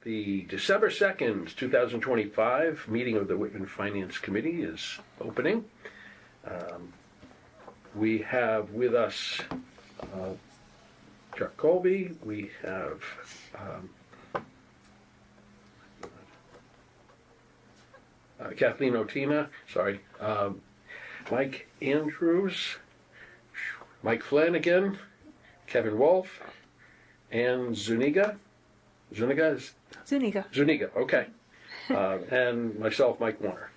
The December 2nd, 2025 meeting of the Whitman Finance Committee is opening. We have with us Chuck Colby. We have Kathleen Otina, Mike Andrews, Mike Flanagan, Kevin Wolf, and Zuniga, okay. And myself, Mike Warner.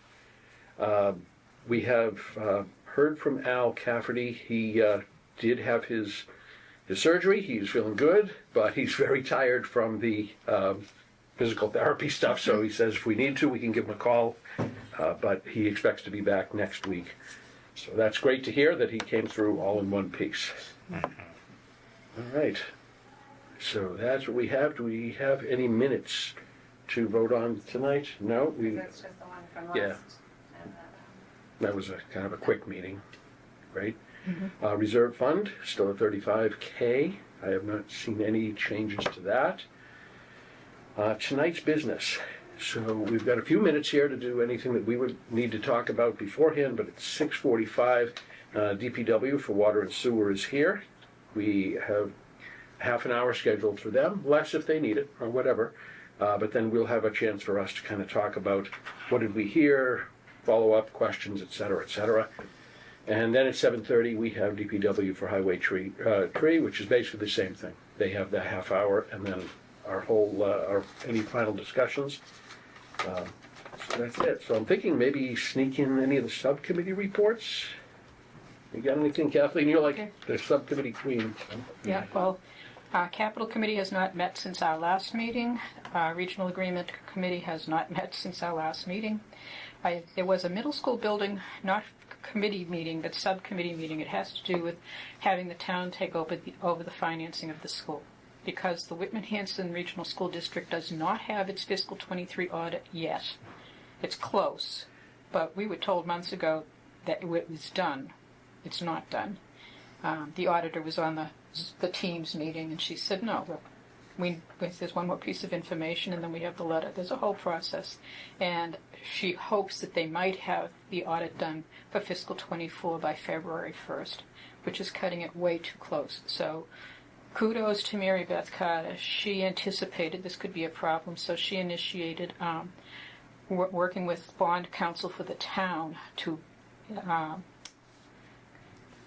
We have heard from Al Cafferty. He did have his surgery. He's feeling good, but he's very tired from the physical therapy stuff, so he says if we need to, we can give him a call, but he expects to be back next week. So that's great to hear that he came through all in one piece. All right. So that's what we have. Do we have any minutes to vote on tonight? No? That's just the one from last. Yeah. That was a kind of a quick meeting. Great. Mm-hmm. Reserve fund, still at $35K. I have not seen any changes to that. Tonight's business. So we've got a few minutes here to do anything that we would need to talk about beforehand, but it's 6:45. DPW for water and sewer is here. We have half an hour scheduled for them, less if they need it or whatever, but then we'll have a chance for us to kind of talk about what did we hear, follow-up questions, et cetera, and then at 7:30 we have DPW for highway tree, which is basically the same thing. They have the half hour and then our whole any final discussions. So that's it. So I'm thinking maybe sneak in any of the subcommittee reports. You got anything, Kathleen? You're like the subcommittee queen. Yeah, well, Capital Committee has not met since our last meeting. Regional Agreement Committee has not met since our last meeting. There was a middle school building, not committee meeting, but subcommittee meeting. It has to do with having the town take over the financing of the school. Because the Whitman-Hanson Regional School District does not have its fiscal 23 audit yet. It's close, but we were told months ago that it was done. It's not done. The auditor was on the team's meeting, and she said, no, there's one more piece of information, and then we have the letter. There's a whole process. And she hopes that they might have the audit done for fiscal 24 by February 1st, which is cutting it way too close. So kudos to Mary Beth Carter. She anticipated this could be a problem, so she initiated working with bond counsel for the town to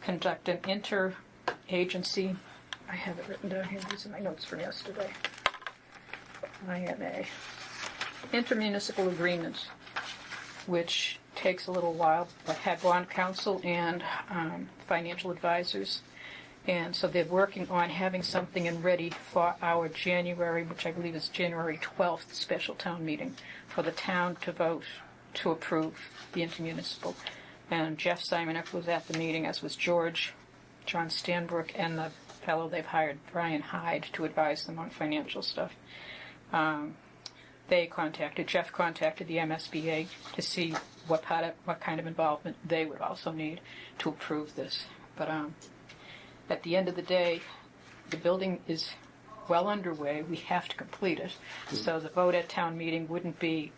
conduct an interagency. I have it written down here. These are my notes from yesterday. IMA. Intermunicipal agreement, which takes a little while, but had bond counsel and financial advisors. And so they're working on having something in ready for our January, which I believe is January 12th, special town meeting for the town to vote to approve the intermunicipal. And Jeff Simonek was at the meeting, as was John Stanbrook, and the fellow they've hired, Brian Hyde, to advise them on financial stuff. Jeff contacted the MSBA to see what kind of involvement they would also need to approve this. But at the end of the day, the building is well underway. We have to complete it. So the vote at town meeting wouldn't be,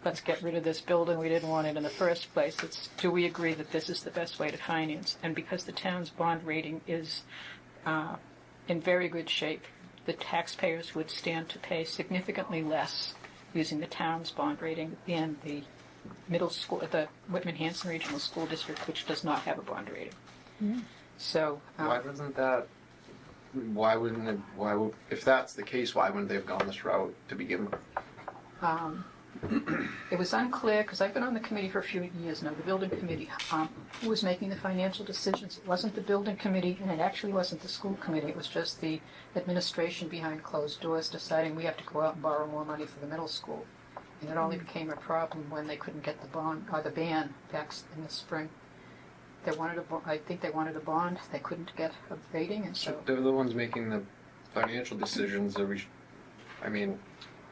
let's get rid of this building. We didn't want it in the first place. It's, do we agree that this is the best way to finance? And because the town's bond rating is in very good shape, the taxpayers would stand to pay significantly less using the town's bond rating than the middle school, the Whitman-Hanson Regional School District, which does not have a bond rating. Mm-hmm. So if that's the case, why wouldn't they have gone this route to begin with? It was unclear, because I've been on the committee for a few years now, the building committee, who was making the financial decisions. It wasn't the building committee, and it actually wasn't the school committee. It was just the administration behind closed doors deciding we have to go out and borrow more money for the middle school. And it only became a problem when they couldn't get the bond, or the ban back in the spring. I think they wanted a bond. They couldn't get a rating, and so they're the ones making the financial decisions. And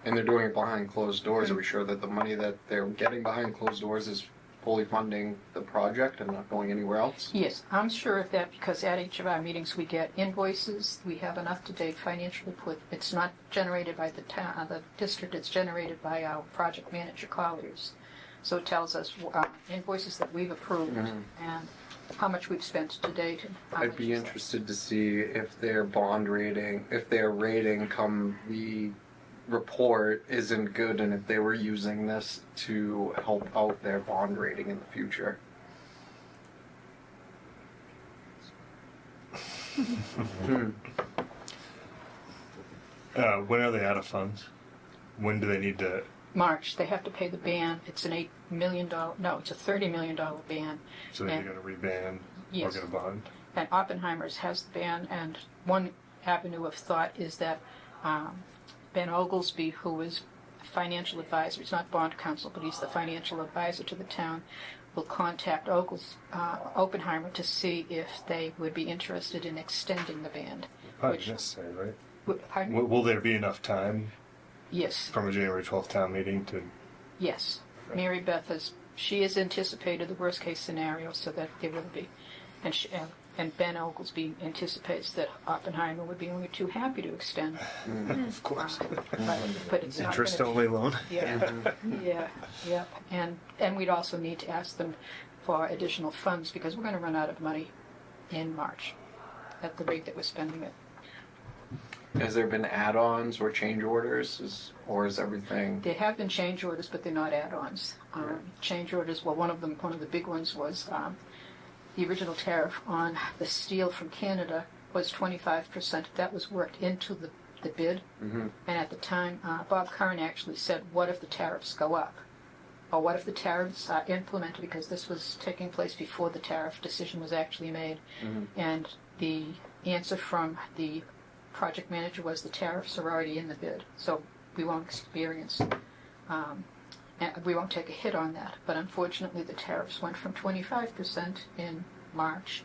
they're doing it behind closed doors. Are we sure that the money that they're getting behind closed doors is fully funding the project and not going anywhere else? Yes, I'm sure of that because at each of our meetings we get invoices. We have an up-to-date financial report. It's not generated by the town, the district. It's generated by our project manager Colliers. So it tells us invoices that we've approved and how much we've spent to date. And how I'd much be is left. interested to see if their bond rating, if their rating come the report isn't good, and if they were using this to help out their bond rating in the future. When are they out of funds? When do they need to? March, they have to pay the ban. It's an $8 million, no, it's a $30 million ban. So they're And- going to reband Yes. or get a bond? And Oppenheimer's has the ban, and one avenue of thought is that Ben Oglesby, who is a financial advisor, he's not bond counsel, but he's the financial advisor to the town, will contact Oppenheimer to see if they would be interested in extending the ban. Probably Which- necessary, right? Pardon? Will there be enough time Yes, from a January 12th town meeting to? yes. Mary Beth she has anticipated the worst case scenario so that there will be. And Ben Oglesby anticipates that Oppenheimer would be only too happy to extend. Of course. But it's not Interest gonna- only loan. Yeah, yeah. And we'd also need to ask them for additional funds because we're going to run out of money in March at the rate that we're spending it. Has there been add-ons or change orders, or is everything? There have been change orders, but they're not add-ons. Change orders, well, one of the big ones was the original tariff on the steel from Canada was 25%. That was worked into the bid. Mm-hmm. And at the time, Bob Curran actually said, what if the tariffs go up? Or what if the tariffs are implemented? Because this was taking place before the tariff decision was actually made. Mm-hmm. And the answer from the project manager was the tariffs are already in the bid. So we won't experience, we won't take a hit on that. But unfortunately, the tariffs went from 25% in March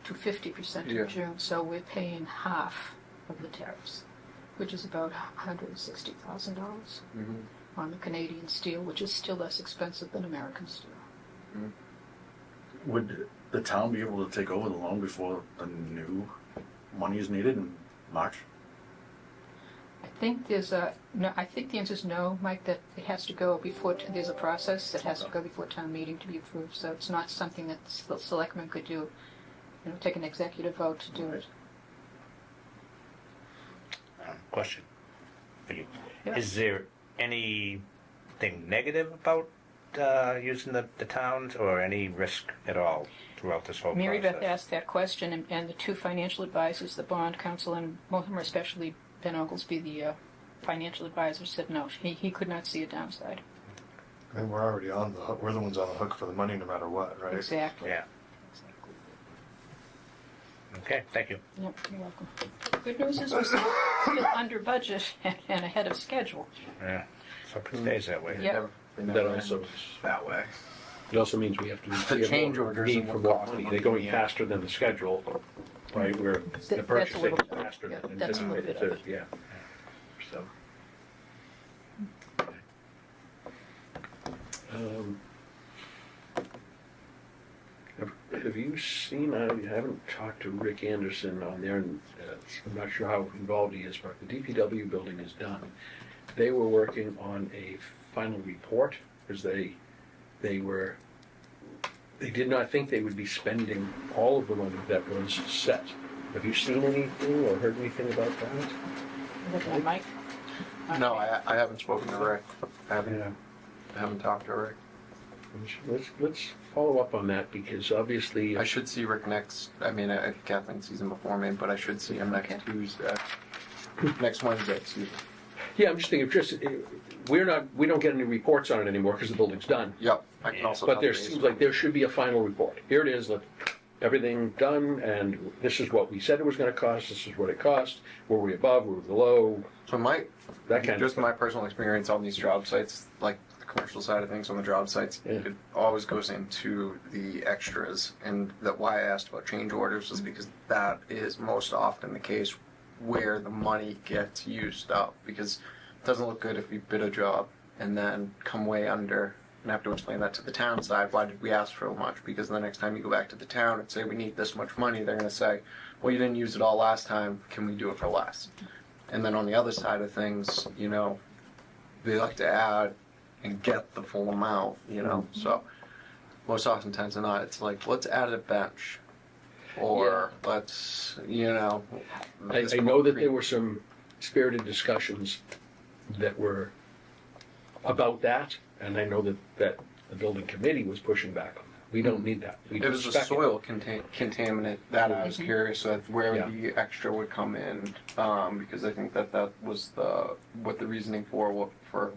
to 50% Yeah. in June. So we're paying half of the tariffs, which is about $160,000 Mm-hmm. on the Canadian steel, which is still less expensive than American steel. Would the town be able to take over the loan before the new money is needed in March? I think no. I think the answer is no, Mike. That it has to go before. There's a process that has to go before town meeting to be approved. So it's not something that the selectmen could do. Take an executive vote to do it. Question. Yeah. Is there anything negative about using the towns, or any risk at all throughout this whole Mary Beth process? asked that question, and the two financial advisors, the bond counsel, and more especially Ben Oglesby, the financial advisor, said no. He could not see a downside. And we're already on the hook. We're the ones on the hook for the money no matter what, right? Exactly. Yeah. Exactly. Okay, thank you. Yep, you're welcome. Good news is we're still under budget and ahead of schedule. Yeah. So it stays that way. Yep. That also, that way. it also means we have to. The we have change more orders need and for what more cost money. money, They're going yeah. faster than the schedule, right? We're That's the a purchasing little is bit- faster yeah, than that's a little anticipated bit of too. Yeah. So. Have you seen? I haven't talked to Rick Anderson on there, and I'm not sure how involved he is. But the DPW building is done. They were working on a final report because they did not think they would be spending all of the money that was set. Have you seen anything or heard anything about that? Looking at Mike? No, I haven't spoken to Rick. I haven't, Yeah. I haven't talked to Rick. Let's follow up on that because obviously I should see Rick next. I mean, Kathleen sees him before me, but I should see him next Okay. Tuesday. Next Wednesday, excuse me. yeah, I'm just thinking we don't get any reports on it anymore because the building's done. Yep, I can also. But touch there base seems with like him. there should be a final report. Here it is, everything done, and this is what we said it was going to cost. This is what it cost. Were we above? Were we below? So That kind of just stuff. my personal experience on these job sites, like the commercial side of things on the job sites, Yeah. it always goes into the extras. And that why I asked about change orders is because that is most often the case where the money gets used up. Because it doesn't look good if you bid a job and then come way under and have to explain that to the town side. Why did we ask for so much? Because the next time you go back to the town and say we need this much money, they're going to say, well, you didn't use it all last time. Can we do it for less? And then on the other side of things, you know, they like to add and get the full amount, you know. So most oftentimes than not, it's like, let's add a bench, or let's, you know. I know that there were some spirited discussions that were about that, and I know that the building committee was pushing back on that. We don't need that. We It was a spec it. soil contaminant that I was curious of where Yeah. the extra would come in, because I think that was what the reasoning for for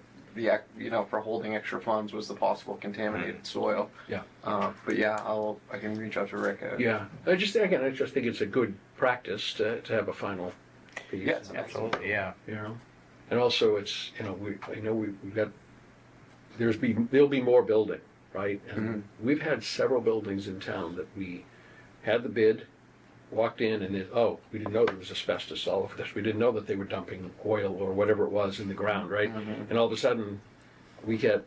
holding extra funds was the possible contaminated soil. Yeah. But yeah, I can reach out to Rick. Yeah, I just think it's a good practice to have a final piece. Yes, Absolutely, yeah. You know, and also it's, you know, we've got, there'll be more building, right? And we've had several buildings in town that we had the bid, walked in, and we didn't know there was asbestos all over this. We didn't know that they were dumping oil or whatever it was in the ground, right? And all of a sudden, we get,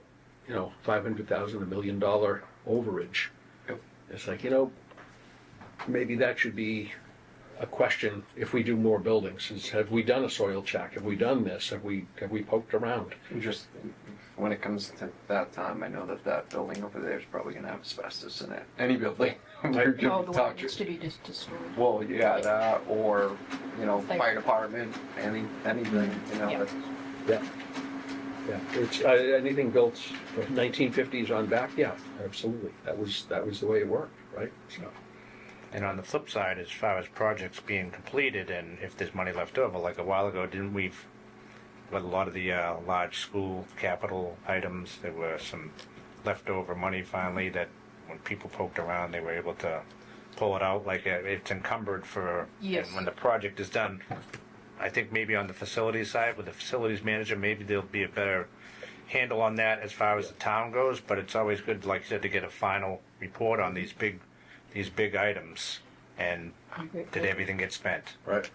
you know, $500,000, $1 million overage. Yep. It's like, you know, maybe that should be a question if we do more buildings. Is, have we done a soil check? Have we done this? Have we poked around? Just when it comes to that time, I know that building over there is probably going to have asbestos in it. Any building. We're Oh, gonna the talk one needs to be destroyed. Well, yeah, that or, you know, Like- fire department, anything, you know. Yeah. That's, Yeah. Yeah. It's anything built from 1950s on back. Yeah, absolutely. That was the way it worked, right? So. And on the flip side, as far as projects being completed, and if there's money left over, like a while ago, didn't we, with a lot of the large school capital items, there were some leftover money finally that when people poked around, they were able to pull it out, like it's encumbered for, Yes. and when the project is done, I think maybe on the facilities side, with the facilities manager, maybe there'll be a better handle on that as far as the town goes, but it's always good, like you said, to get a final report on these big items, and did everything get spent? Right.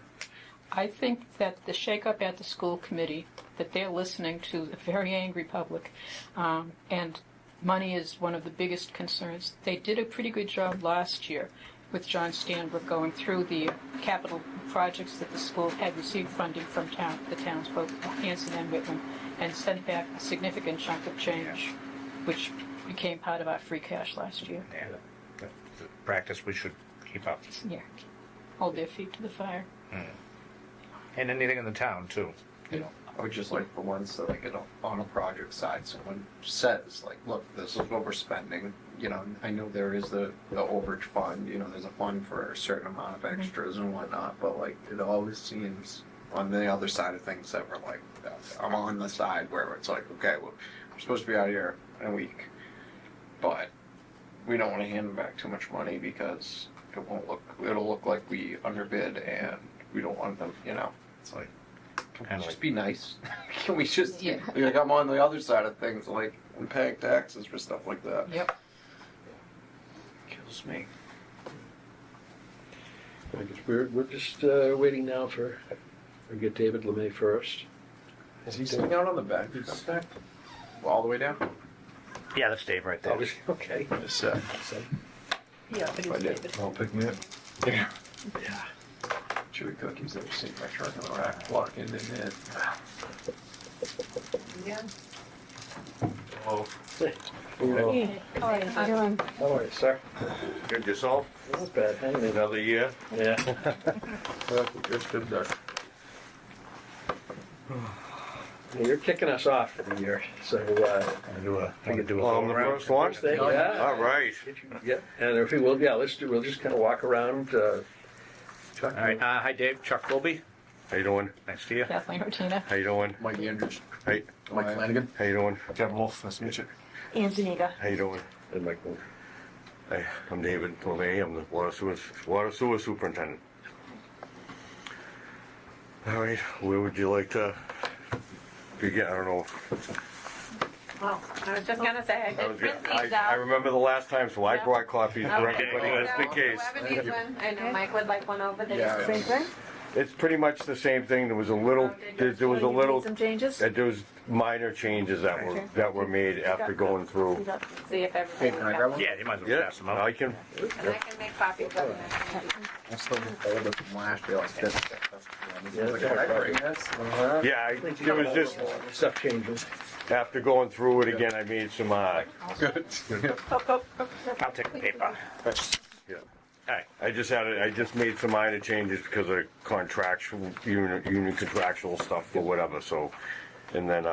I think that the shakeup at the school committee, that they're listening to a very angry public, and money is one of the biggest concerns. They did a pretty good job last year with John Stanbrook going through the capital projects that the school had received funding from the towns, both Hanson and Whitman, and sent back a significant chunk of change, which became part of our free cash last year. Yeah, that's a practice we should keep up. Yeah, hold their feet to the fire. And anything in the town, too. you know, I would just like for once that like on a project side, someone says like, look, this is what we're spending. You know, I know there is the overage fund. You know, there's a fund for a certain amount of extras and whatnot. But like, it always seems on the other side of things that we're like, I'm on the side where it's like, okay, well, we're supposed to be out here in a week, but we don't want to hand them back too much money because it'll look like we underbid and we don't want them, you know. It's like, can we just be nice? Can we just, like, I'm on the other side of things, like, I'm paying taxes for stuff like that. Yep. Kills me. I guess we're just waiting now for, we get David LeMay first. Is he sitting out on the bench? All the way down? Yeah, that's Dave right there. Okay. Just So, Yeah, but it's David. I'll pick me up. yeah. Chewy cookies that were sitting in my truck on the rack, walking in it. Yeah. Oh, Hey, how are you doing? How are you, sir? Good yourself? Not bad. Hanging in. Another year? Yeah. good there. You're kicking us off for the year, so Want to do a Oh, I'm go the around? first one? Thursday, yeah. All right. Yeah, and if we'll just kind of walk around. All right. Hi, Dave. Chuck Colby. How you doing? Nice to you. Kathleen Rotina. How you doing? Mike Andrews. Hey, Mike Flanagan. how you doing? Kevin Wolf. Nice to meet you. Ann Zuniga. How you doing? And Mike, Hey, I'm David LeMay. I'm the water sewer superintendent. All right, where would you like to begin? I don't know. Well, I was just gonna say, I did print these I out. remember the last time, so I brought copies for Okay, everybody there you just go. in case. Whoever needs one, I know Mike would like one over there. Yeah, Same thing? It's pretty much the same thing. There was a little, there was a You made little, some changes? there was minor changes that were made after going through. See if Hey, everybody. can I grab one? Yeah, you might as well Yeah, pass them out. I can, And I can make copies of them. I still have the older from last year, like this. Yeah, yeah, it was just, Stuff changes. after going through it again, I made some, good. I'll take the paper. yeah. Alright, I just made some minor changes because of contractual, union contractual stuff or whatever, so, and then,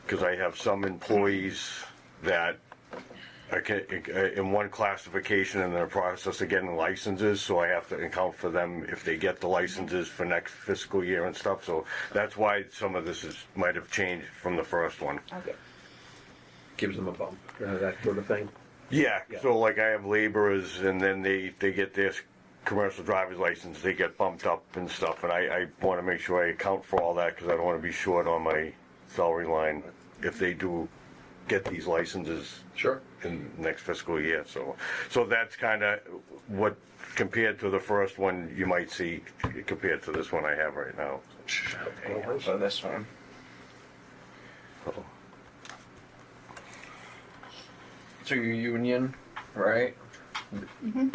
because I have some employees that are in one classification in the process of getting licenses, so I have to account for them if they get the licenses for next fiscal year and stuff, so that's why some of this might have changed from the first one. Okay. Gives them a bump, that sort of thing. Yeah, Yeah. so like I have laborers and then they get their commercial driver's license, they get bumped up and stuff, and I want to make sure I account for all that because I don't want to be short on my salary line if they do get these licenses Sure. in next fiscal year, so that's kind of what, compared to the first one, you might see compared to this one I have right now. Okay, so this one. So, So your union, right?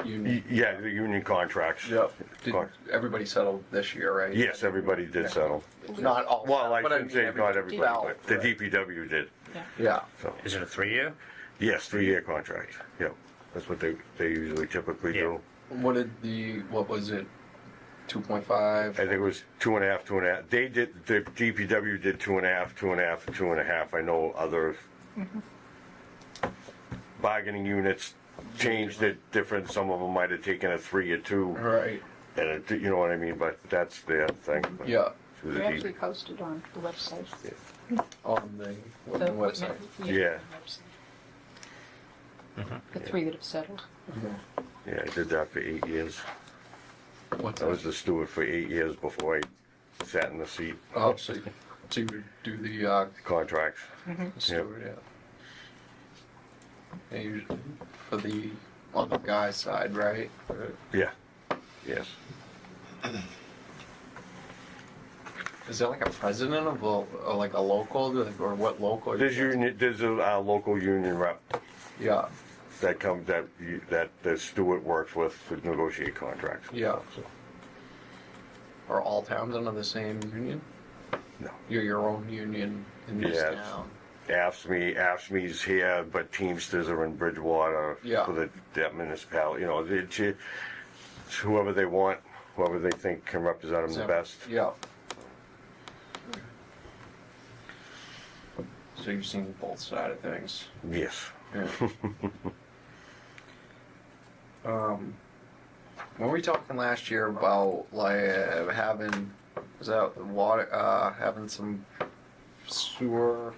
Union. yeah, the union contracts. Yep. Did everybody settle this year, right? Yes, everybody did settle. Not all. Well, I but shouldn't say not everybody, fell but for the it. DPW did, Yeah. so. is it a 3-year? Yes, 3-year contract, yep, that's what they usually typically do. What was it? 2.5? I think it was 2.5, 2.5, they did, the DPW did 2.5, 2.5, 2.5, I know other bargaining units changed it different, some of them might have taken a 3 or 2, Right. and it, you know what I mean, but that's their thing. but Yeah. through the We actually D- posted on the website. On the The website. Yeah. website. The 3 that have settled. Yeah, I did that for 8 years, What's I was the steward for 8 years before I sat in the seat, Oh, so you would do the contracts. steward, yeah. And usually for the on the guy's side, right? Yeah, yes. Is there like a president of or like a local, or what local? There's a local union rep Yeah, that that the steward works with to negotiate contracts. Yeah. So, are all towns under the same union? no. You're your own union in this Yes. town. AFSCME's here, but Teamsters are in Bridgewater Yeah. for that municipality. You know, it's whoever they want, whoever they think can represent them the best. Yeah. So you've seen both sides of things. Yes. Yeah. When were we talking last year about like having, was that the water, having some sewer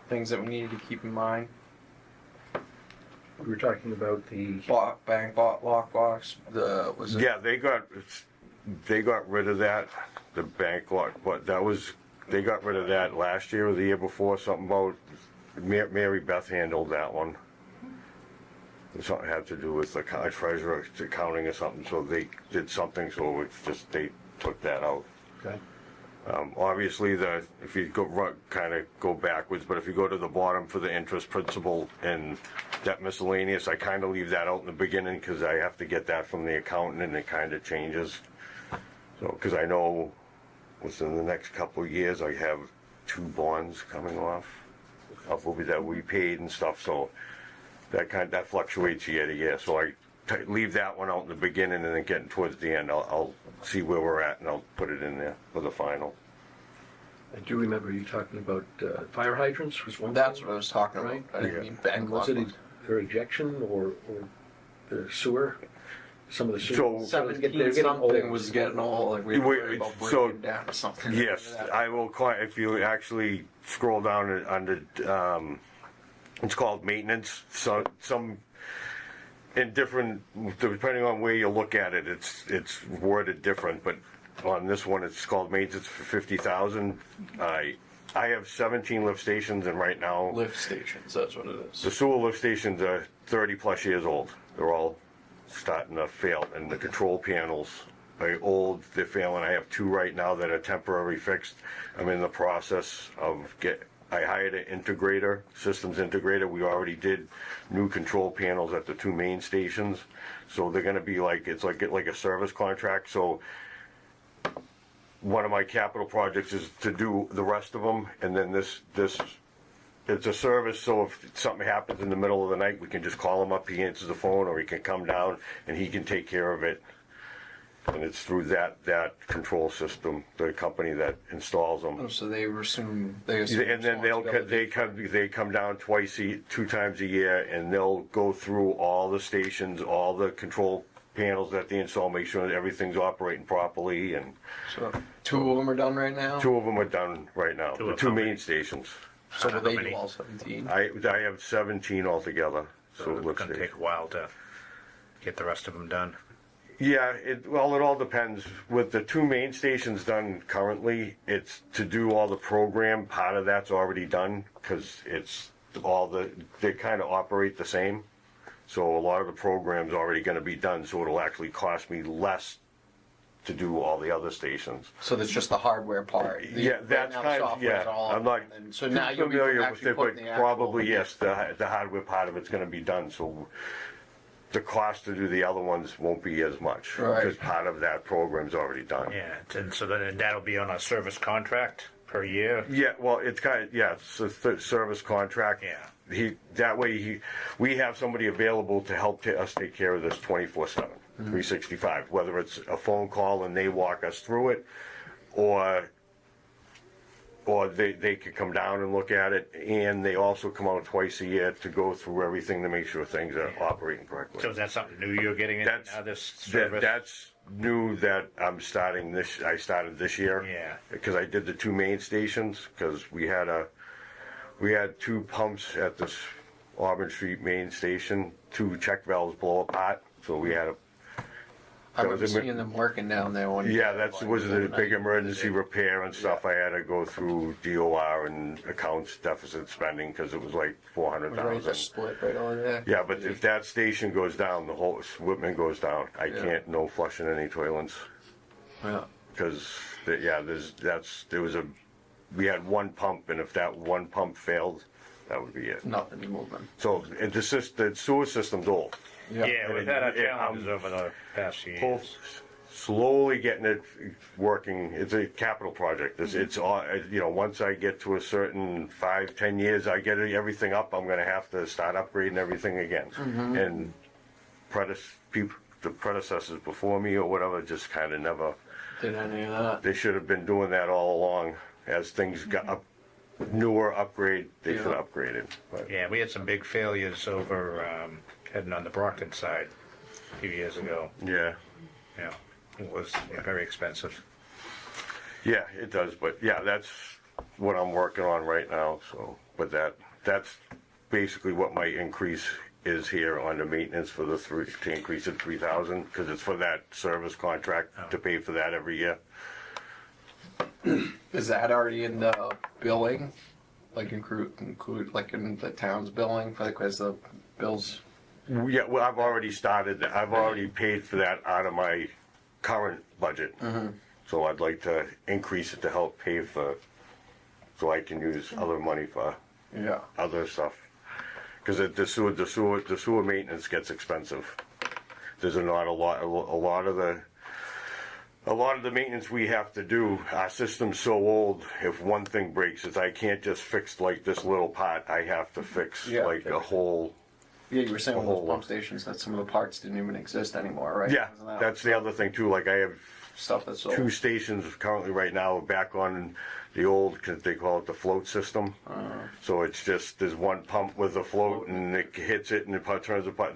things that we needed to keep in mind? We were talking about the, Bank lockbox, was it? Yeah, they got rid of that, the bank lock, but they got rid of that last year or the year before, something about, Mary Beth handled that one. Something had to do with the treasurer accounting or something, so they did something, so it's just, they took that out. okay, Obviously, if you kind of go backwards, but if you go to the bottom for the interest, principal, and debt miscellaneous, I kind of leave that out in the beginning because I have to get that from the accountant and it kind of changes. So, because I know within the next couple of years, I have 2 bonds coming off that we paid and stuff, so that fluctuates year to year. So I leave that one out in the beginning, and then getting towards the end, I'll see where we're at and I'll put it in there for the final. I do remember you talking about fire hydrants was one. That's thing, what I was talking about. Right. I didn't Yeah. mean bank And was it lockbox. their ejection or the sewer? Some of the sewer. So- they're 17 getting something old. was getting all like we were worried about So- breaking down or something. Yes, I will, if you actually scroll down under, it's called maintenance, so some, in different, depending on where you look at it, it's worded different, but on this one, it's called maintenance for 50,000. I have 17 lift stations, and right now, Lift stations, that's what it the is. sewer lift stations are 30 plus years old. They're all starting to fail, and the control panels they're failing. I have 2 right now that are temporary fixed. I'm in the process of I hired an integrator, systems integrator. We already did new control panels at the 2 main stations. So they're gonna be it's like a service contract. So one of my capital projects is to do the rest of them, and then this it's a service, so if something happens in the middle of the night, we can just call him up, he answers the phone, or he can come down and he can take care of it. And it's through that control system, the company that installs them. Oh, so they assume And then they come down 2 times a year, and they'll go through all the stations, all the control panels that they install, make sure that everything's operating properly, and So 2 of them are done right now. 2 of them are done right now, Two the of 2 how main many? stations. So will they many? do all 17? I have 17 altogether, so So it it's looks gonna like. take a while to get the rest of them done. Yeah, it all depends. With the 2 main stations done currently, it's to do all the program, part of that's already done, because they kind of operate the same. So a lot of the program's already gonna be done, so it'll actually cost me less to do all the other stations. So that's just the hardware part. Yeah, that's kind of, yeah, I'm not So too now you'll be familiar with actually it, but putting the actual- probably, yes, the hardware part of it's gonna be done, so the cost to do the other ones won't be as much. Right. Because part of that program's already done. Yeah, and so then that'll be on a service contract per year. Yeah, well, it's kind of, yeah, it's a service contract. Yeah. We have somebody available to help us take care of this 24/7, 365, whether it's a phone call and they walk us through it, or they could come down and look at it, and they also come out twice a year to go through everything to make sure things are operating correctly. So is that something new you're getting in That's- now, this service? That's new that I started this year. Yeah. Because I did the 2 main stations, because we had 2 pumps at this Auburn Street main station, 2 check valves blow apart, so we had I remember seeing them working down there one. yeah, that was a big emergency repair and stuff. Yeah. I had to go through DOR and accounts deficit spending, because it was like It was ready to 400,000. split right over there. Yeah, but if that station goes down, the whole Whitman goes down. I Yeah. can't, no flushing any toilets. Yeah. Because, we had 1 pump, and if that 1 pump failed, that would be it. Nothing moving. So, the sewer system's old. Yeah, we've had our Yeah, challenges over the past few Pull- years. Slowly getting it working. It's a capital project. It's all, once I get to a certain 5-10 years, I get everything up, I'm gonna have to start upgrading everything again. And the predecessors before me or whatever just kind of never, Did any of that? they should have been doing that all along. As things got newer upgrade, they should have upgraded. But Yeah, we had some big failures over heading on the Brockton side a few years ago. yeah, Yeah, it was very expensive. yeah, it does. But yeah, that's what I'm working on right now. So, but that's basically what my increase is here on the maintenance for to increase it 3,000, because it's for that service contract to pay for that every year. Is that already in the billing? Like include like in the town's billing for because the bills. Yeah, well, I've already started that. I've already paid for that out of my current budget. So I'd like to increase it to help pay for, so I can use other money for Yeah. other stuff. Because the sewer maintenance gets expensive. There's not a lot of the maintenance we have to do. Our system's so old. If one thing breaks, I can't just fix like this little part. I have to fix Yeah. like a whole. Yeah, you were saying with whole those pump stations that some of the parts didn't even exist anymore, right? Yeah, Isn't that that's the other thing too. Like I have stuff that's old. 2 stations currently right now back on the old, they call it the float system. So it's just, there's 1 pump with a float and it hits it and it turns apart,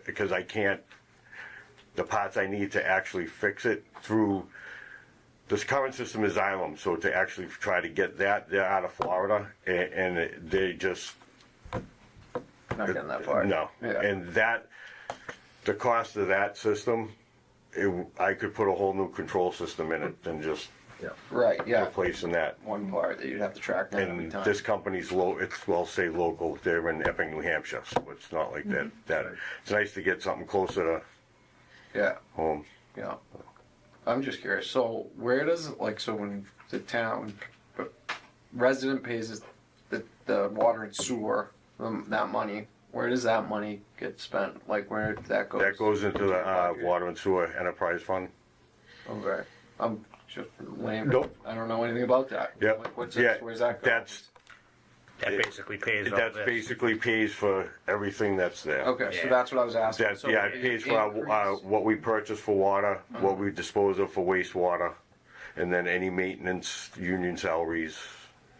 because I can't, the parts I need to actually fix it through, this current system is Xylem, so to actually try to get that, they're out of Florida, and they just, Not getting that far. no. Yeah. And the cost of that system, I could put a whole new control system in it than just Right. Yeah. replacing that. One part that you'd have to track down every And time. this company's say local, they're in Epping, New Hampshire, so it's not like that, it's nice to get something closer to Yeah. home. Yeah. I'm just curious. So where does so when the town resident pays the water and sewer that money? Where does that money get spent? Like where that goes? That goes into the water and sewer enterprise fund. Okay. I'm just lame. Nope. I don't know anything about that. Yep. Like what's Yeah, where's that go? That basically pays all That this. basically pays for everything that's there. Okay, so Yeah. that's what I was asking. That, So yeah, it pays for increase- what we purchase for water, what we dispose of for wastewater, and then any maintenance, union salaries,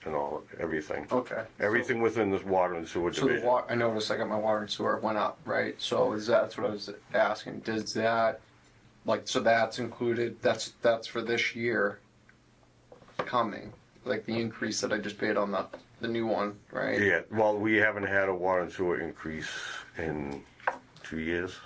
and all, everything. Okay. Everything within this water and sewer So the division. I noticed I got my water and sewer went up, right? So that's what I was asking. Does that, so that's included, that's for this year coming, like the increase that I just paid on the new one, right? Yeah, well, we haven't had a water and sewer increase in 2 years.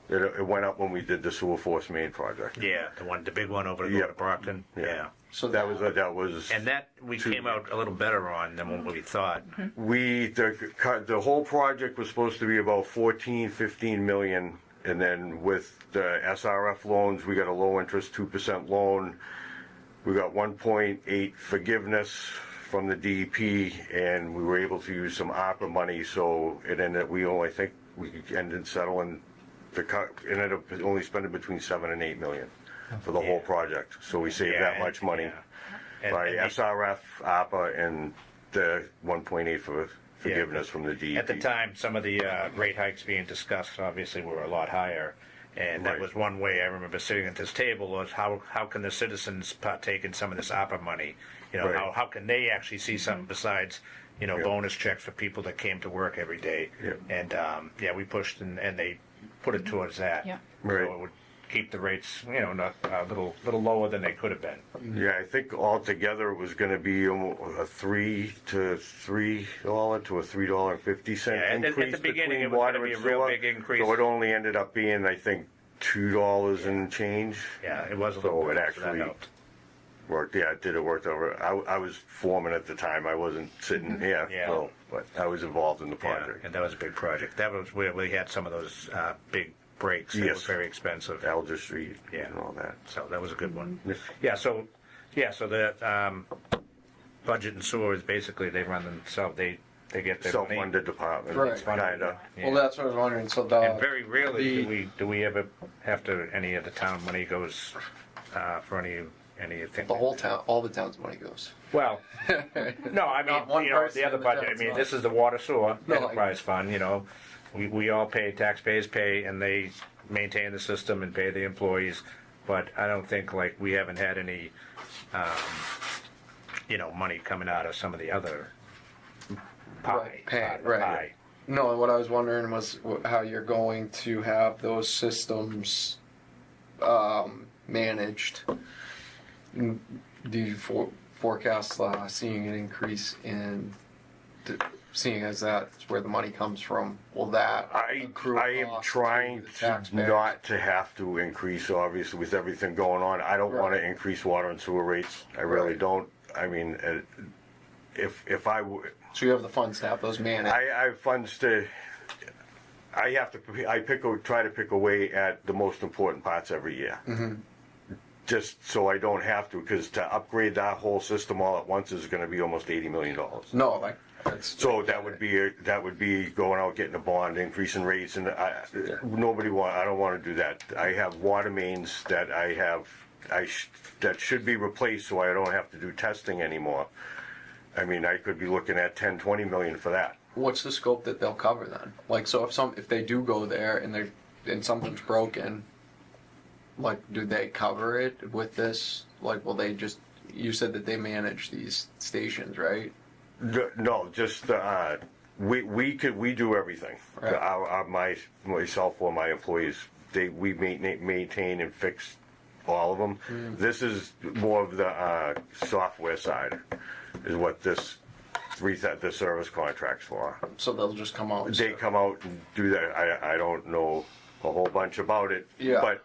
It went up when we did the sewer force main project. Yeah, the big one over Yeah. to Brockton. Yeah. Yeah. So That was. And that we Two came out a little better on than what we thought. The whole project was supposed to be about 15 million, and then with the SRF loans, we got a low interest 2% loan. We got 1.8 forgiveness from the DEP, and we were able to use some ARPA money, so it ended up, I think we ended settling, ended up only spending between 7 and 8 million for the whole project, so we saved that much money Yeah. by And they- SRF, ARPA, and the 1.8 for forgiveness from the DEP. At the time, some of the rate hikes being discussed obviously were a lot higher. And that Right. was one way I remember sitting at this table was how can the citizens partake in some of this ARPA money? You know, Right. how can they actually see something besides, Yeah. bonus checks for people that came to work every day? Yeah. And, we pushed and they put it towards that. Yeah. Right. So it would keep the rates, not a little lower than they could have been. Yeah, I think altogether it was gonna be a $3 to $3.50 Yeah, at the increase beginning it between was water gonna be and a real sewer. big increase. So it only ended up being, I think, $2 and change. Yeah, it was a So little it bit, actually that helped. worked. Yeah, it worked over. I was foreman at the time. I wasn't sitting here, Yeah. so, but I was involved in the Yeah, project. and that was a big project. That was where we had some of those big breaks. That Yes. was very expensive. Alger Street Yeah. and all that. So that was a good one. Yeah. So the budget and sewer is basically they run themselves. They get their money. Self-funded department, Right. kinda. Yeah. Well, that's what I was wondering. So And very rarely the- do we ever have to any of the town money goes for anything. the whole town, all the town's money goes. Well, no, I Not mean, one person the other in the budget, I town's mean, not. this is the water sewer No, enterprise fund, we all pay, taxpayers pay, and they maintain the system and pay the employees, but I don't think, we haven't had any, money coming out of some of the other pie. Right, the right. pie. No, what I was wondering was how you're going to have those systems managed. Do you forecast seeing an increase in, seeing as that's where the money comes from? Will that accrue I am costs trying the to taxpayers? not to have to increase, obviously, with everything going on. I don't want Right. to increase water and sewer rates. I really Right. don't. I mean, if I would, So you have the funds to have those managed. I have funds to. Try to pick away at the most important parts every year. Mm-hmm. Just so I don't have to, because to upgrade that whole system all at once is going to be almost $80 million. No, that's. So that would be going out, getting a bond, increasing rates, and I don't want to do that. I have water mains that that should be replaced, so I don't have to do testing anymore. I mean, I could be looking at 10, 20 million for that. What's the scope that they'll cover then? So if they do go there and something's broken, do they cover it with this? Will they just? You said that they manage these stations, right? No, just we do everything. Right. Myself or my employees, we maintain and fix all of them. This is more of the software side, is what this the service contract's for. So they'll just come out. They come out and do that. I don't know a whole bunch about it, Yeah. but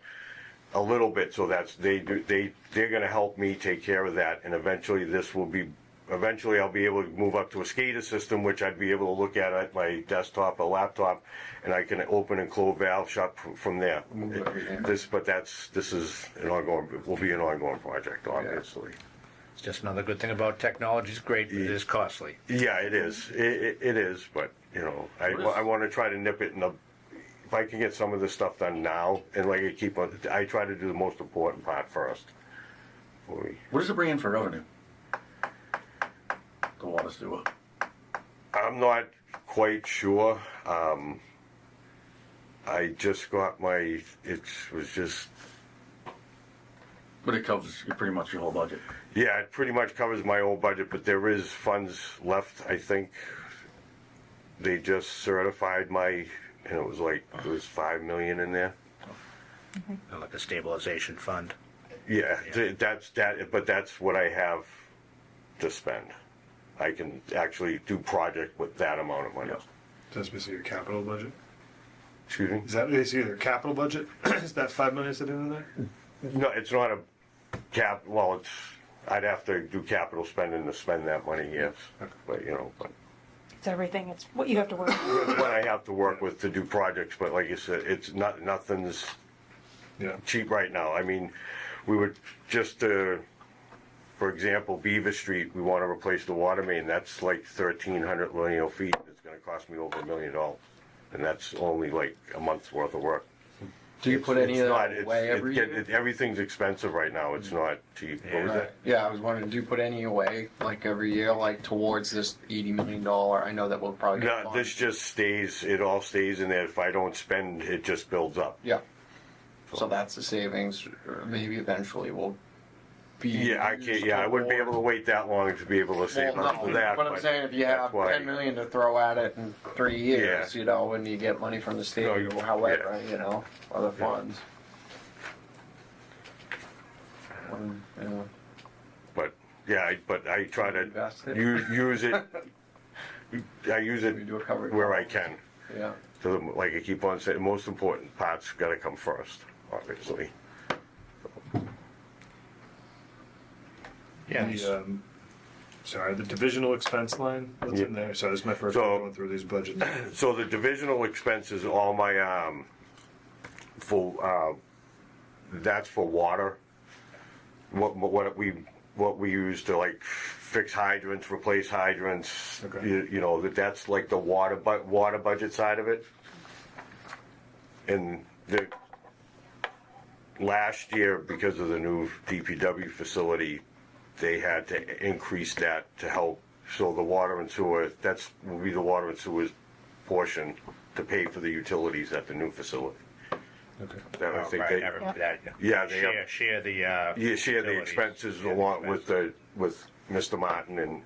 a little bit. So they're going to help me take care of that, and eventually this will be eventually I'll be able to move up to a SCADA system, which I'd be able to look at my desktop or laptop, and I can open and close valve shut from there. Move everything. This is an ongoing, will be an ongoing project, obviously. It's just another good thing about technology. It's great, but it is costly. Yeah, it is. It is, but you know, I want to try to nip it in the. If I can get some of this stuff done now, and like I try to do the most important part first. What does it bring in for revenue? The water sewer. I'm not quite sure. I just got my. It was just. But it covers pretty much your whole budget. Yeah, it pretty much covers my old budget, but there is funds left. I think they just certified my, and it was like there was $5 million in there. Like a stabilization fund. Yeah, that's that. But that's what I have to spend. I can actually do project with that amount of money. That's basically your capital budget. Excuse me. Is that basically your capital budget? Is that $5 million sitting in there? No, it's not a cap. Well, it's. I'd have to do capital spending to spend that money. Yes, but you know, but. It's everything. It's what you have to work with. What I have to work with to do projects, but like you said, it's not nothing's cheap right now. I mean, we would just, for example, Beaver Street, we want to replace the water main. That's like 1,300 lineal feet. It's going to cost me over $1 million, and that's only like a month's worth of work. Do you put any of that It's- away every year? everything's expensive right now. It's not cheap. What was Right. that? Yeah, I was wondering, do you put any away, like every year, like towards this $80 million? I know that we'll probably get No, this just stays. It all stays in there. If I don't spend, it just builds up. Yeah. So that's the savings, or maybe eventually will be. Yeah, I can't. Yeah, I wouldn't be able to wait that long to be able to save Well, up no, for that. but I'm saying if you have that's why- 10 million to throw at it in 3 years, Yeah. you know, when you get money from the state No, or however, you know, other funds. You know, But yeah, but I try to Invest it. use it. I use it we do a covered where I call. can. Yeah. So like I keep on saying, the most important part's got to come first, obviously. Yeah. The divisional expense line, what's in there? So this is my first So- time going through these budgets. So the divisional expenses, all my that's for water. What we use to like fix hydrants, replace hydrants. Okay. You know that's like the water budget side of it. And the last year, because of the new DPW facility, they had to increase that to help. So the water and sewer, will be the water and sewer's portion to pay for the utilities at the new facility. Okay. That I Oh, think right, they, I remember that. yeah, they share the share the utilities. expenses Share the along with expenses. with Mr. Martin, and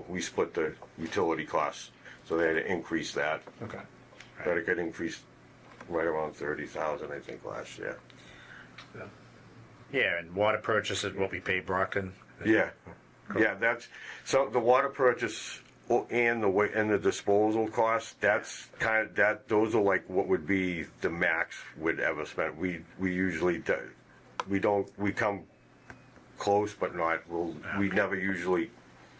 we split the utility costs, so they had to increase that. Okay. But it got increased right around 30,000, I think, last year. Yeah, and water purchases will be paid Brockton. Yeah, yeah, that's so the water purchase and the disposal costs. That's those are like what would be the max we'd ever spend. We usually we come close, but not. We never usually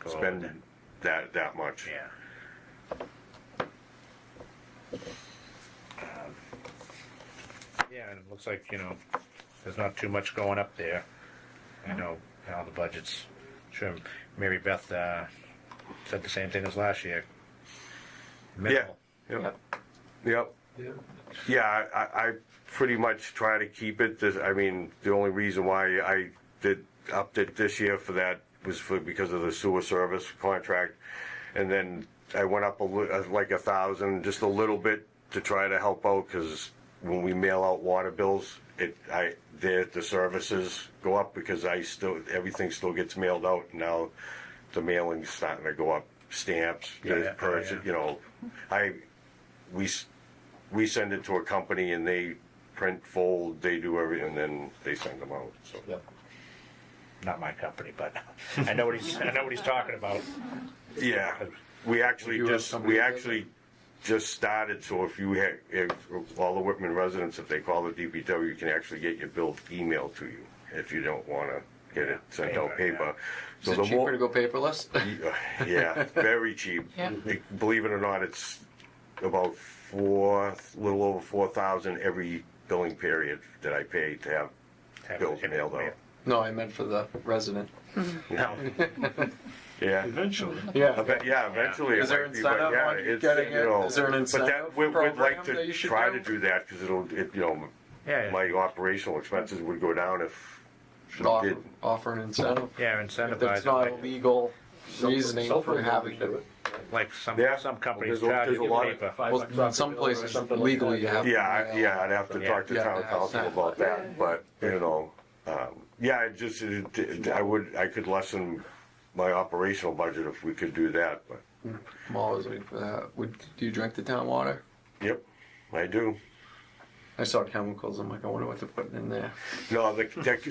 Go over spend that much. Yeah. Yeah, and it looks like, there's not too much going up there. I know how the budget's, sure, Mary Beth said the same thing as last year. Minimal. Yep. Yep. Yeah, I pretty much try to keep it. I mean, the only reason why I upped it this year for that was because of the sewer service contract, and then I went up like 1,000, just a little bit to try to help out, because when we mail out water bills, the services go up because everything still gets mailed out. Now the mailing's starting to go up. Stamps, purchase, we send it to a company and they print, fold, they do everything, and then they send them out. So. Yep. Not my company, but I know what he's talking about. Yeah, we actually Would you have somebody just started. So if all the Whitman residents, if they call the DPW, you can actually get your bill emailed to you if you don't want to get it sent out paper. So Is it cheaper to go paperless? yeah, very cheap. Yeah. Believe it or not, it's about little over 4,000 every billing period that I pay to have bills mailed out. No, I meant for the resident. No. Yeah. Eventually. Yeah. Eventually. Is it there might be, but incentive yeah, on it's, getting you it? know, Is there an but incentive that, we'd program like that to you should try do? to do that because Yeah, my operational expenses would go down if Should we offer, did. offer an incentive. yeah, If incentivize it's it, not like, a legal reasoning for having to. like some Yeah. companies There's a- charge there's a you lot of- paper. $5 Well, off in the some bill or places something like legally that. you have to. Yeah, I'd have to Yeah. talk to Yeah, town to have council that. about that, but, you know, yeah, I could lessen my operational budget if we could do that, but, I'm always waiting for that. Do you drink the town water? yep, I do. I saw chemicals. I'm like, I wonder what they're putting in there. No,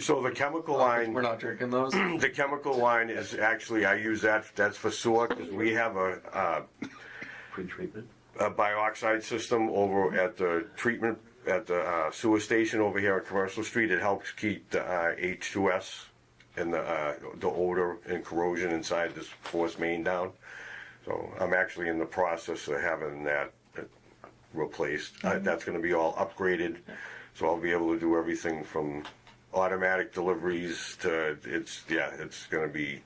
so the chemical line. We're not drinking those. The chemical line is actually, I use that's for sewer, because we have a Pre-treatment. bioxide system over at the treatment, at the sewer station over here on Commercial Street. It helps keep the H2S and the odor and corrosion inside this force main down. So I'm actually in the process of having that replaced. That's gonna be all upgraded, so I'll be able to do everything from automatic deliveries to, it's gonna be,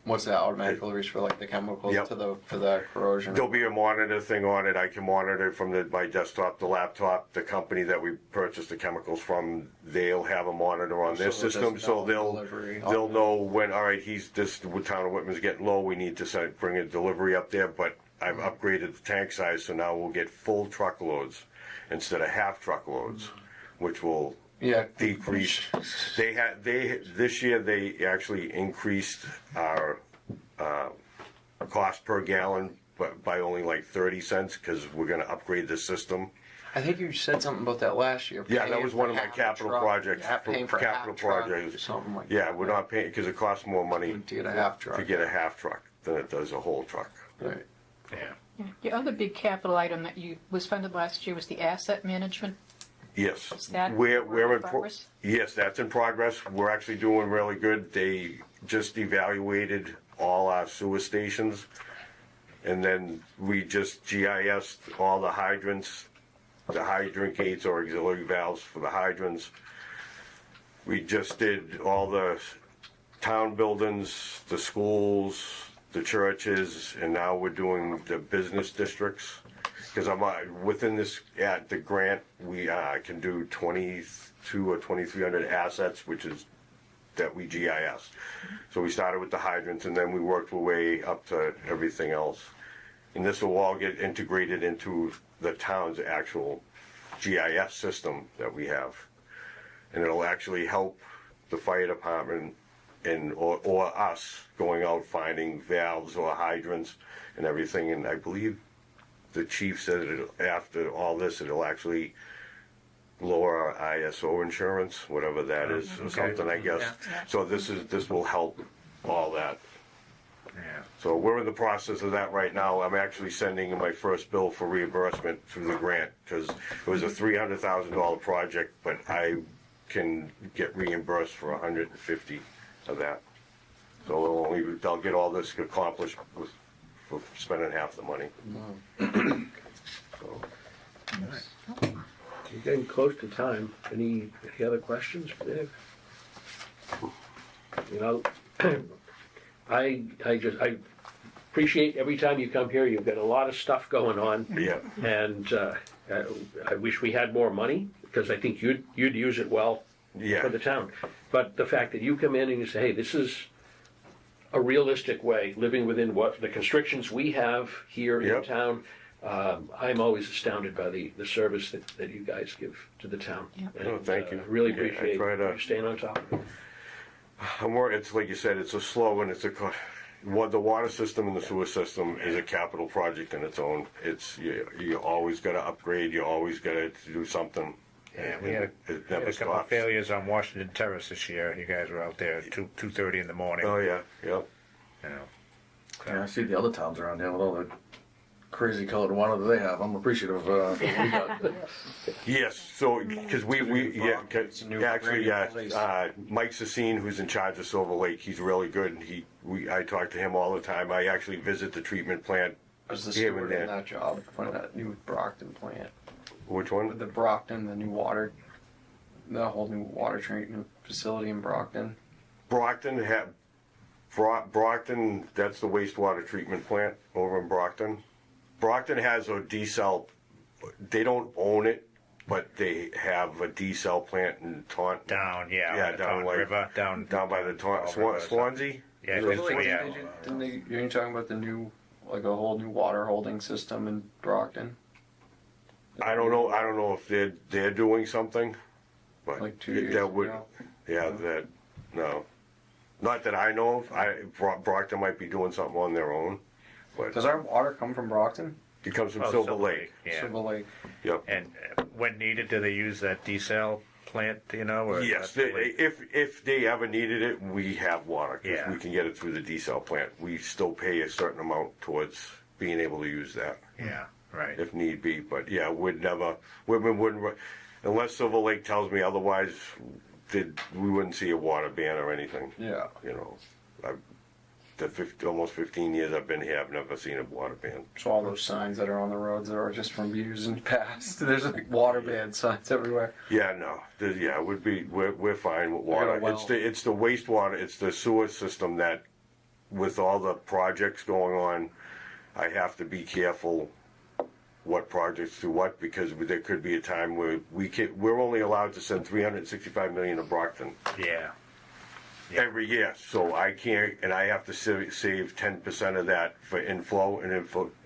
What's that automatic deliveries for like the chemicals Yep. for the corrosion? there'll be a monitor thing on it. I can monitor from my desktop, the laptop. The company that we purchased the chemicals from, they'll have a monitor on their So there's system, so no they'll delivery. know when, all right, this town of Whitman's getting low, we need to bring a delivery up there, but I've upgraded the tank size, so now we'll get full truckloads instead of half truckloads, which will Yeah. decrease. This year they actually increased our cost per gallon by only like 30 cents because we're going to upgrade the system. I think you said something about that last year. Yeah, that paying was for one of my half a capital truck. projects. Yeah, paying for Capital half truck projects. or something like Yeah, that. we're not paying because it costs more money To get a half truck. to get a half truck than it does a whole truck. Right. Yeah. The other big capital item that was funded last year was the asset management. Yes. Is that we're in progress? Yes, that's in progress. We're actually doing really good. They just evaluated all our sewer stations, and then we just GIS'd all the hydrants, the hydrant gates or auxiliary valves for the hydrants. We just did all the town buildings, the schools, the churches, and now we're doing the business districts. Because I'm within this, at the grant, we can do 22 or 2,300 assets, which is that we GIS. So we started with the hydrants, and then we worked our way up to everything else. And this will all get integrated into the town's actual GIS system that we have. And it'll actually help the fire department or us going out finding valves or hydrants and everything. And I believe the chief said that after all this, it'll actually lower our ISO insurance, whatever that is, or something, I guess. Yeah. So this will help all that. Yeah. So we're in the process of that right now. I'm actually sending my first bill for reimbursement through the grant because it was a $300,000 project, but I can get reimbursed for 150 of that. So they'll get all this accomplished for spending half the money. So, We're getting close to time. Any other questions for Dave? You know, I appreciate every time you come here, you've got a lot of stuff going on. yeah, And I wish we had more money, because I think you'd use it well yeah. for the town. But the fact that you come in and you say, hey, this is a realistic way, living within what the constrictions we have here in Yep. town, I'm always astounded by the service that you guys give to the town. Yeah. And, Oh, thank you. Really Yeah, I appreciate try to- you staying on top of it. It's like you said, it's a slow and the water system and the sewer system is a capital project in its own. It's you always got to upgrade. You always got to do something. Yeah, we And had it we had never a couple of stops. failures on Washington Terrace this year. You guys were out there at 2:30 in the morning. Oh yeah, yeah. You know. Yeah, I see the other towns around here with all the crazy colored water that they have. I'm appreciative of what we got. Yes, so, because yeah, It's a new actually, brand new place. Mike Sassine, who's in charge of Silver Lake, he's really good. I talk to him all the time. I actually visit the treatment plant. I was the Here and steward there. in that job for that new Brockton plant. Which With one? the Brockton, the new water, the whole new water treatment facility in Brockton. Brockton, that's the wastewater treatment plant over in Brockton. Brockton has a desal, they don't own it, but they have a desal plant in Taunton. Down, yeah, Yeah, on the down Taunton like- River, down Down by the River or something. Swansea? Yeah, Is it it's- Swansea? yeah. Didn't they, you're talking about the new, like a whole new water holding system in Brockton? I don't know if they're doing something, but Like 2 years that would, ago. yeah, no. Not that I know of. Brockton might be doing something on their own, but Does our water come from Brockton? it comes from Oh, Silver Lake. Yeah. Silver Lake. Yep. And when needed, do they use that desal plant, do you know? Or Yes, that's like- if they ever needed it, we have water, 'cause Yeah. we can get it through the desal plant. We still pay a certain amount towards being able to use that, Yeah, right. if need be, but yeah, Whitman wouldn't, unless Silver Lake tells me otherwise, we wouldn't see a water ban or anything, Yeah. you know. Almost 15 years I've been here, I've never seen a water ban. So all those signs that are on the roads that are just from years in the past. There's like water ban signs everywhere. Yeah, no, yeah, it would be, we're fine with got a water. well. It's the wastewater, it's the sewer system that, with all the projects going on, I have to be careful what projects do what, because there could be a time where we're only allowed to send 365 million to Brockton Yeah. every year, so I can't, and I have to save 10% of that for inflow and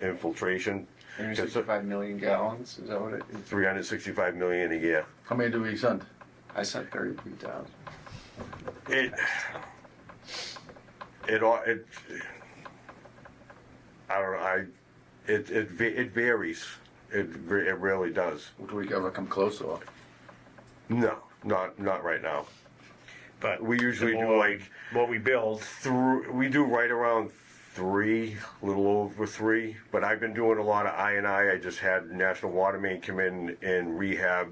infiltration. 65 million gallons. Is that what it is? 365 million a year. How many do we send? I sent 33,000. I don't know, it varies. It really does. Do we ever come close or? No, not right now. But We usually the do more- like what we build. we do right around 3, a little over 3, but I've been doing a lot of I&I. I just had National Water Main come in and rehab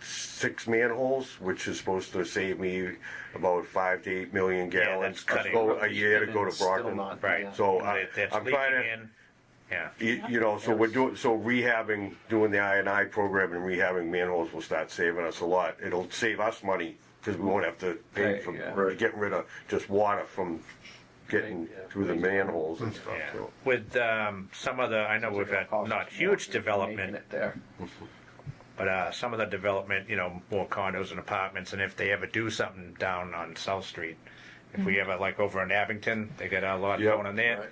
6 manholes, which is supposed to save me about 5 to 8 million Yeah, gallons that's cutting. a year to go to Still Brockton. not- Right. yeah. So That's I'm leaking trying to. in. Yeah. You know, so we're doing, doing the I&I program and rehabbing manholes will start saving us a lot. It'll save us money, because we won't have to pay Right, for yeah. getting rid of just water from getting through the manholes and stuff, Yeah. so. With some of the, I know we've had not huge Making development, it there. but some of the development, more condos and apartments, and if they ever do something down on South Street, if we ever, like over in Abington, they got a lot Yep. going on there.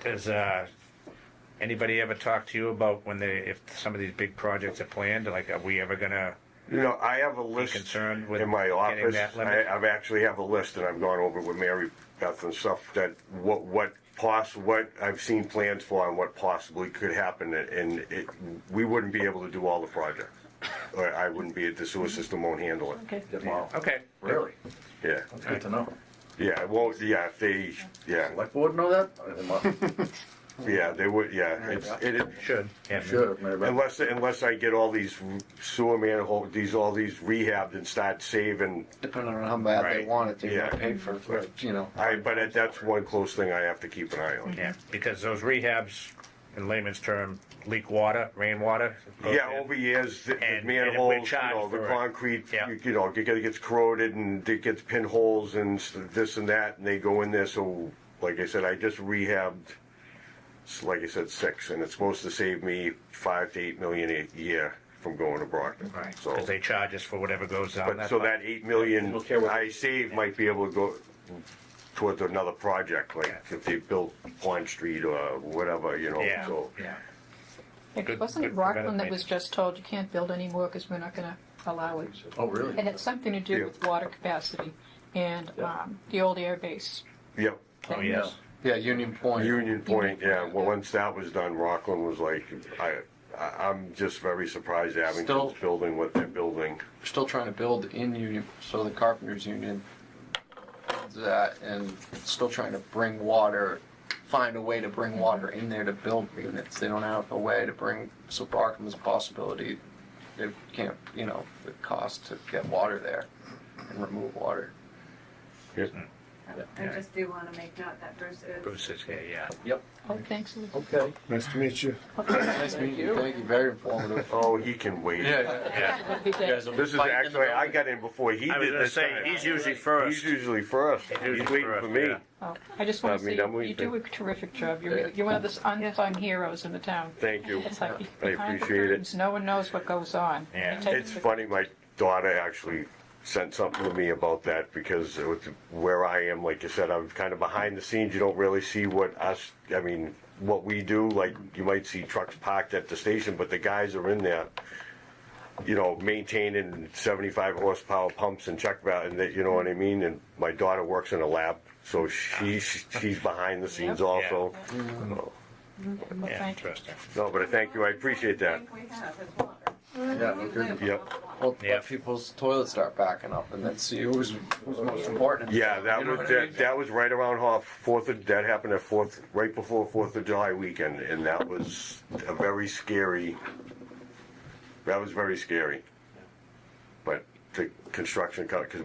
Does anybody ever talk to you about if some of these big projects are planned? Like, are we ever gonna? You know, I have a list concerned with in my getting office. that limit? I've actually have a list, and I've gone over it with Mary Beth and stuff, that what I've seen plans for and what possibly could happen, and we wouldn't be able to do all the projects. Or I wouldn't be, the sewer system won't handle it. Okay. Wow. Okay. Really? Yeah, That's good to know. yeah, it won't, yeah, if they, yeah, Select board know that? yeah, they would, yeah, it Should. Yeah. Should, maybe. unless I get all these sewer manhole, all these rehabbed and start saving. Depending on how bad they Right. want it, they Yeah. might pay for But that's one close thing I have to keep an eye on. Yeah, because those rehabs, in layman's term, leak water, rainwater. Yeah, over years, the And manholes, we're charged the for it. concrete, Yeah. it gets corroded and it gets pinholes and this and that, and they go in there. So, like I said, I just rehabbed, like I said, 6, and it's supposed to save me 5 to 8 million a year from going to Brockton. Right, So, because they charge us for whatever goes down. but so that 8 million I save might be able to go towards another project, like if they built Pond Street or whatever, Yeah, so. yeah. It wasn't good it Rockland that preventive was just told you can't build anymore because we're not going to allow it? Oh, really? It had something to do Yeah. with water capacity and the old air base. Yep. Oh, yes. Yeah, Union Point. Union Point, yeah. Well, once that was done, Rockland was like, I'm just very surprised Abington's Still- building what they're building. We're still trying to build in Union, so the Carpenters Union, that, and still trying to bring water find a way to bring water in there to build units. They don't have a way to bring, so Barkham is a possibility. They can't, you know, the cost to get water there and remove water. I just do want to make note that Bruce is. Bruce is here, yeah. Yep, Oh, thanks, Lou. okay. Nice to meet you. Nice meeting you. Thank you. Very informative. Oh, he can wait. Yeah. He did. This is actually, I got in before he I was did gonna this say, time. he's usually first. He's usually first. He's He's usually waiting first, for me. yeah. Oh, I just want I to mean, say, I'm you waiting. do a terrific job. You're one of the unsung heroes in the town. Thank you. It's like I behind the appreciate it. curtains, no one knows what goes on. Yeah. You take It's the- funny, my daughter actually sent something to me about that because it was where I am, like you said, I'm kind of behind the scenes. You don't really see what we do. Like, you might see trucks parked at the station, but the guys are in there, you know, maintaining 75 horsepower pumps and check valve, and that, you know what I mean? And my daughter works in a lab, so she's behind the scenes Yep. also. Well, Yeah, thank you. interesting. No, but I thank you. I appreciate that. We have is water. Yeah, We okay. live Yep. off of water. Well, Yeah. let people's toilets start backing up, and then see who's most important. Yeah, that You know was what I mean? that was right around that happened at right before 4th of July weekend, and that was a very scary. That was very scary. But the construction because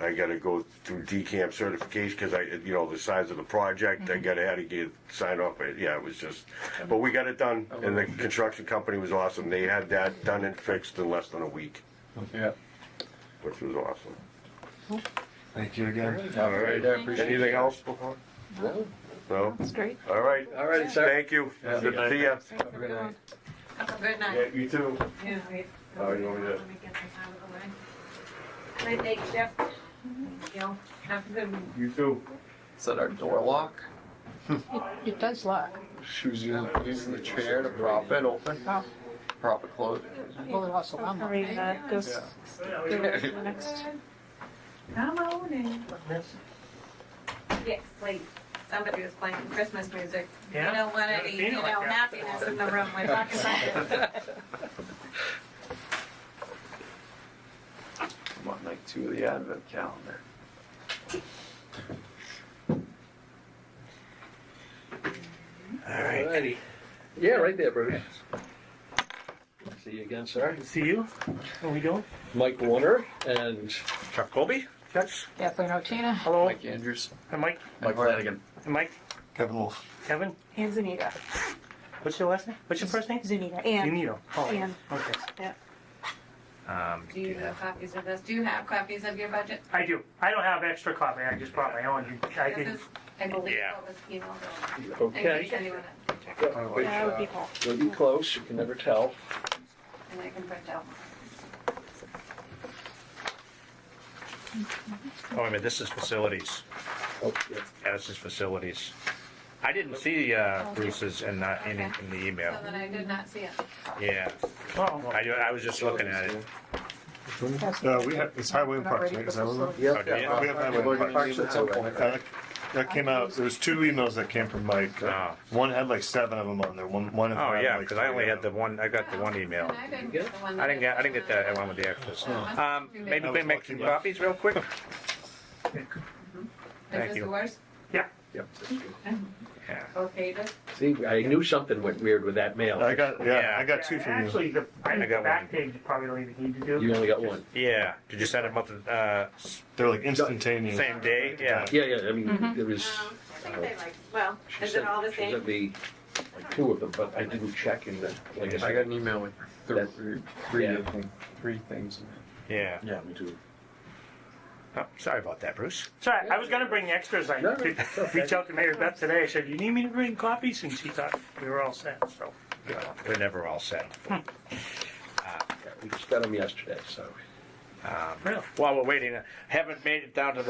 I got to go through DCAM certification because the size of the project. I had to get signed off. Yeah, it was just. But we got it done, and the construction company was awesome. They had that done and fixed in less than a week, Yeah. which was awesome. Thank you again. All right. I appreciate Anything it. else before? No. No. That's great. All right. All righty, sir. Thank you. Yeah. Good to see you. Have a good night. Have a good night. Yeah, you too. Yeah, wait. Oh, you want me to- Let me get this out of the way. Night, Nick, Jeff. You know, have a good one. You too. Is that our door lock? It does lock. She was using the chair to prop it open, Oh, prop it closed. well, it also unlocked. Read that. Go Yeah. to the next. Come on in. Yes, please. Somebody was playing Christmas music. Yeah? You don't want Never any, seen it like that. happiness in the room. We're talking about this. I'm on night 2 of the Advent calendar. All right. Alrighty. Yeah, right there, Bruce. See you again, sir. See you. How we doing? Mike Warner and Chuck Colby? Chuck. Kathleen O'Tina. Hello. Mike Andrews. Hi, Mike. Mike Flanagan. Hi, Mike. Kevin Wolf. Kevin. And Zunita. What's your last name? What's your first name? Zunita. And. Junito. Oh, And. okay. Do you have copies of this? Do you have copies of your budget? I do. I don't have extra copy. I just brought my own. I This didn't. is, I believe, Yeah. what was emailed over. In case okay. anyone, That would be cool. We'll be close. You can never tell. And I can print out. Oh, wait a minute, this is facilities. Oh, yeah. Yeah, this is facilities. I didn't see Bruce's in the email. So then I did not see it. Yeah, Oh, I was just looking at it. We have, it's Highway and Parks, right? Is that what we're? Yeah. Oh, did you? We have Highway and Parks. Parks and Highway. That came out, there was 2 emails that came from Mike. Oh. One had like 7 of them on there, one Oh, had yeah, like because I 3 only of had the them. one, I got the one email. And I didn't get the one. I didn't get that one with the extras. Maybe I we was make lucky some enough. copies real quick? Is Thank this you. yours? Yep. Yeah. Okay, this. See, I knew something went weird with that mail. I got 2 yeah, from you. actually, I think got the back one. page you probably don't even need to do. You only got one. Yeah, did you send them up They're like instantaneous. same day? Yeah. Yeah, I mean, there was. I think they like, well, She is sent- it all the She same? sent me like 2 of them, but I didn't check in the. Like I I said, got an email with Yeah. three things. Yeah. Yeah, me too. Oh, sorry about that, Bruce. Sorry, I was gonna bring extras. I No, did it's okay. reach out to Mary Beth today. I said, "You need me to bring copies?" And she thought we were all set. So We're never all set. yeah, we just got them yesterday, so. really, While we're waiting, haven't made it down to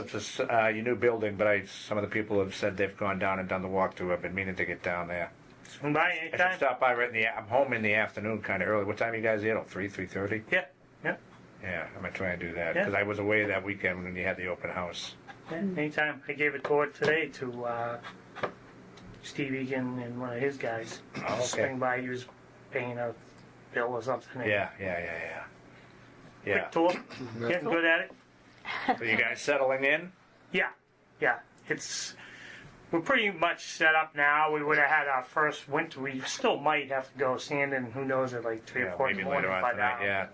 your new building, but some of the people have said they've gone down and done the walkthrough. I've been meaning to get down there. swing by I should anytime. stop by right in I'm home in the afternoon, kind of early. What time are you guys here? 3:30? Yeah, yeah, Yeah, I'm gonna try and do that Yeah. because I was away that weekend when you had the open house. yeah. Anytime. I gave a tour today to Steve Egan and one of his guys. Oh, okay. Swing by. He was paying a bill or something. and Yeah. Quick tour. Getting good at it. So you guys settling in? Yeah, yeah. It's we're pretty much set up now. We would have had our first winter. We still might have to go sanding. Who knows? At like 3 or 4 in the maybe morning. later on But tonight,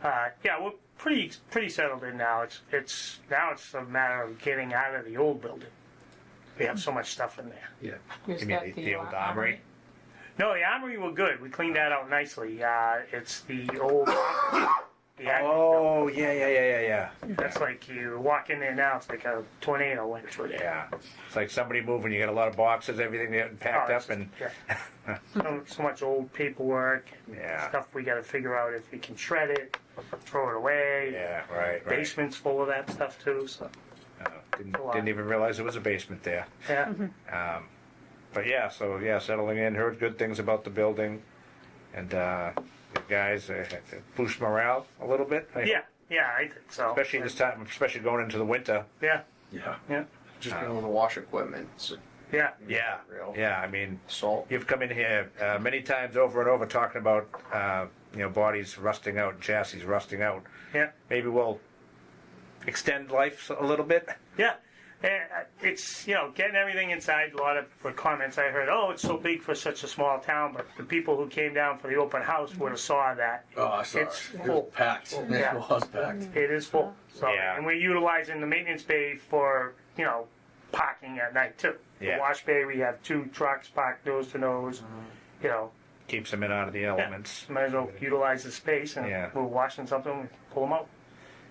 yeah. yeah, we're pretty settled in now. It's now it's a matter of getting out of the old building. We have so much stuff in there. Yeah. Is You mean that the old armory? No, the armory were good. We cleaned that out nicely. It's the old. The admin Oh, yeah. That's like you walk in there now, it's like a tornado went through there. Yeah. It's like somebody moving, you got a lot of boxes, everything getting packed Oh, up, and yeah. so much old paperwork, and Yeah. stuff we got to figure out if we can shred it, throw it away. yeah, right. Basement's full of that stuff too. So Didn't even realize there was a basement there. yeah, But yeah, so yeah, settling in, heard good things about the building, and the guys boost morale a little bit. I hope. yeah, I think so. Especially this time, especially going into the winter. Yeah, Yeah. Just being able to wash equipment. So yeah, Yeah, Real. yeah. I mean, salt. you've come in here many times over and over talking about bodies rusting out, chassis rusting out. yeah, Maybe we'll extend life a little bit. yeah. It's getting everything inside. A lot of comments I heard. Oh, it's so big for such a small town. But the people who came down for the open house would have saw that. Oh, I saw It's it. It full. was packed. Yeah. It was packed. It is full. So, Yeah. and we're utilizing the maintenance bay for, parking at night too. Yeah. The wash bay, we have 2 trucks parked nose to nose. Keeps them in out of the elements. Might as well utilize the space, and Yeah. if we're washing something, we pull them out.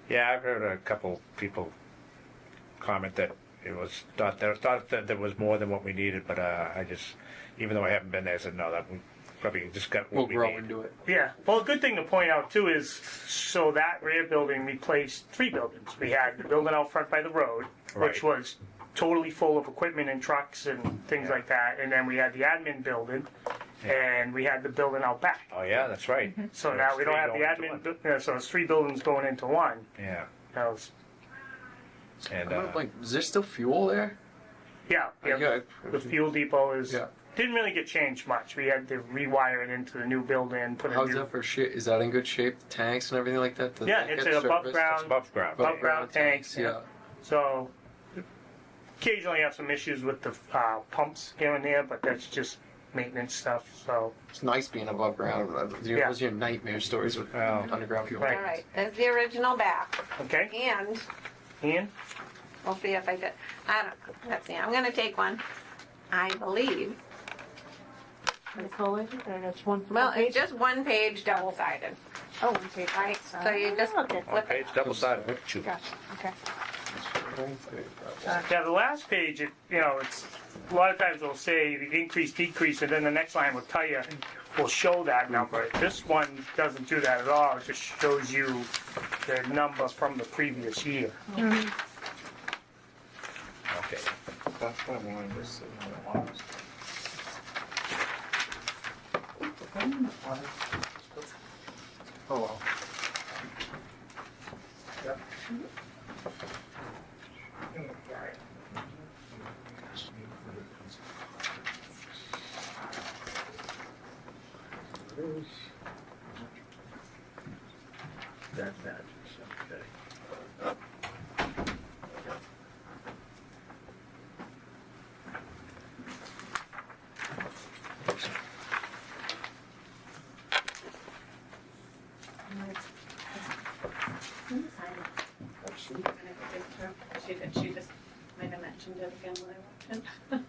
Yeah, I've heard a couple people comment that it was thought that there was more than what we needed, but I just, even though I haven't been there, I said no, that we probably just got We'll what we grow need. into it. Yeah. Well, a good thing to point out too is, so that rear building replaced 3 buildings. We had the building out front by the road, which Right. was totally full of equipment and trucks and things like that, and then we had the admin building, and we had the building out back. Oh yeah, that's right. So So now it's we don't 3 have the going into admin, so it's 3 buildings going into one. Yeah, Now, and Is there still fuel there? yeah, the fuel depot is, Yeah. didn't really get changed much. We had to rewire it into the new building, put a How's new, that for shit? Is that in good shape? The tanks and everything like that? yeah, it's an above it's ground, above ground. above ground tanks. Yeah. So occasionally have some issues with the pumps here and there, but that's just maintenance stuff. So It's nice being above ground. Yeah. Those are your nightmare stories with underground fuel. Right. All right, there's the original back. okay, And Ian. we'll see if I get, I don't know, let's see, I'm gonna take one. I believe, That's one. well, it's just one page double-sided, Oh, one page. right? So you just Okay. One flip page, it. double sided. Shoot. Gotcha. Okay. Yeah, the last page, it's a lot of times they'll say the increase, decrease, and then the next line will tell you, will show that number. This one doesn't do that at all. It just shows you the number from the previous year. Okay. That's what I wanted to say. Oh well. That matches, okay. She just might have mentioned it again when I walked in.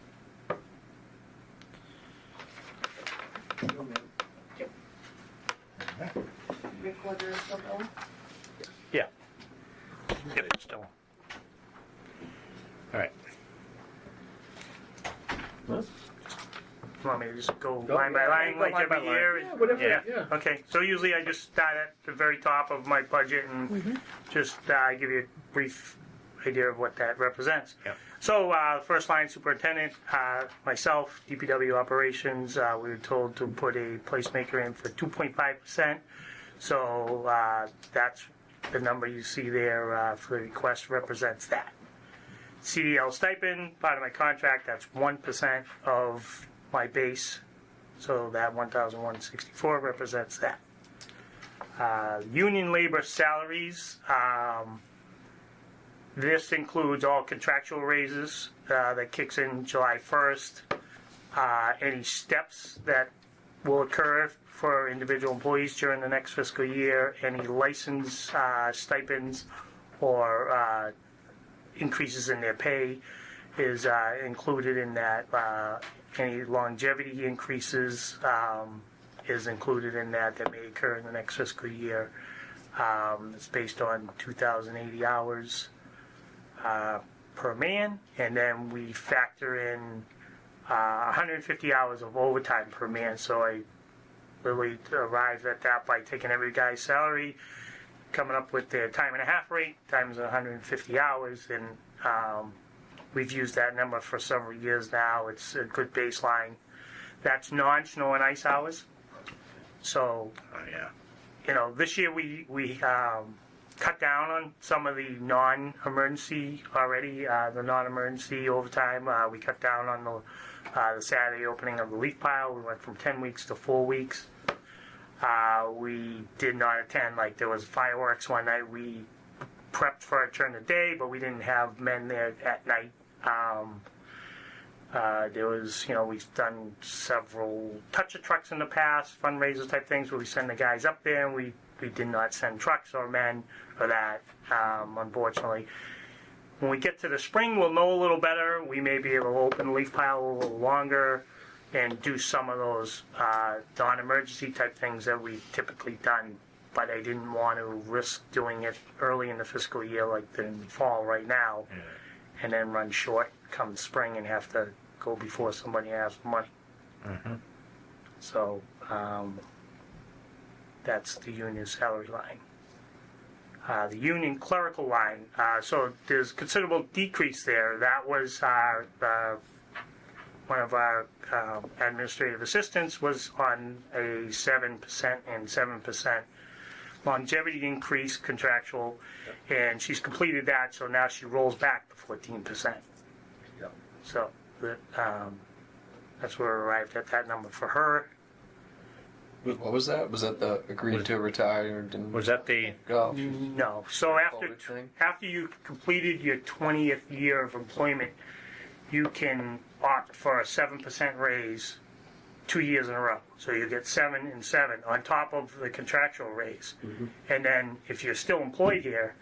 Recorder is still going? Yeah. Get it still. All right. You want me to just go line by line like line by every line. year? Yeah, whatever, Yeah. yeah. Okay, so usually I just start at the very top of my budget and just give you a brief idea of what that represents. Yep. So, first line superintendent, myself, DPW operations, we were told to put a placemaker in for 2.5%. So, that's the number you see there for the request represents that. CDL stipend, part of my contract, that's 1% of my base. So that 1,164 represents that. Union labor salaries, This includes all contractual raises that kicks in July 1st, any steps that will occur for individual employees during the next fiscal year, any license stipends or increases in their pay is included in that. Any longevity increases is included in that may occur in the next fiscal year. It's based on 2,080 hours per man, and then we factor in 150 hours of overtime per man. So I really arrived at that by taking every guy's salary, coming up with their time and a half rate times 150 hours, and we've used that number for several years now. It's a good baseline. That's non-snow and ice hours. So, this year we cut down on some of the non-emergency already. The non-emergency overtime, we cut down on the Saturday opening of the leaf pile. We went from 10 weeks to 4 weeks. We did not attend, like there was fireworks one night. We prepped for it during the day, but we didn't have men there at night. There was, we've done several toucher trucks in the past, fundraisers type things where we send the guys up there, and we did not send trucks or men for that, unfortunately. When we get to the spring, we'll know a little better. We may be able to open the leaf pile a little longer and do some of those non-emergency type things that we've typically done, but I didn't want to risk doing it early in the fiscal year like in the fall right now, and then run short come spring and have to go before somebody asks for money. So that's the union salary line. The union clerical line, so there's considerable decrease there. That was one of our administrative assistants was on a 7% and 7% longevity increase contractual, and she's completed that, so now she rolls back to 14%. Yep. So that's where we arrived at that number for her. What was that? Was that the agreed to retire? Didn't Was that the go? No. So COVID thing? after you completed your 20th year of employment, you can opt for a 7% raise 2 years in a row. So you get 7 and 7 on top of the contractual raise. And then if you're still employed here,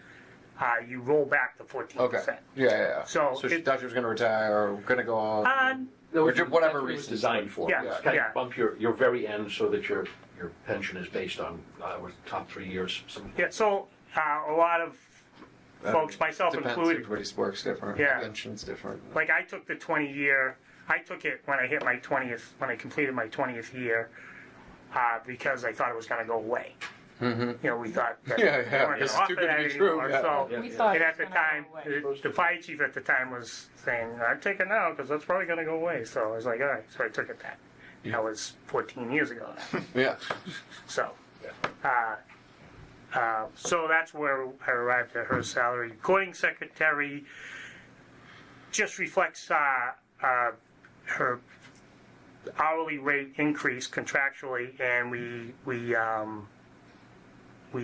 you roll back to 14%. Okay. Yeah. So she thought she was going to retire or going to go on. No, Or just whatever that's what it was reason. designed for. Yeah, It's kind yeah. of bump your very end so that your pension is based on top 3 years. Something. Yeah, so a lot of folks, myself Depends. included, Everybody's work's different. Yeah. Pension's different. like I took the 20-year, I took it when I hit my 20th, when I completed my 20th year, because I thought it was going to go away. We thought that Yeah, we weren't this going is to too offer good to that be true, anymore. yeah. So, We thought and it at the was gonna time, go away. the fire chief at the time was saying, I'd take it now because that's probably going to go away. So I was like, all right, so I took it then. That was 14 years ago now. Yeah. So, so that's where I arrived at her salary. Recording secretary just reflects her hourly rate increase contractually, and we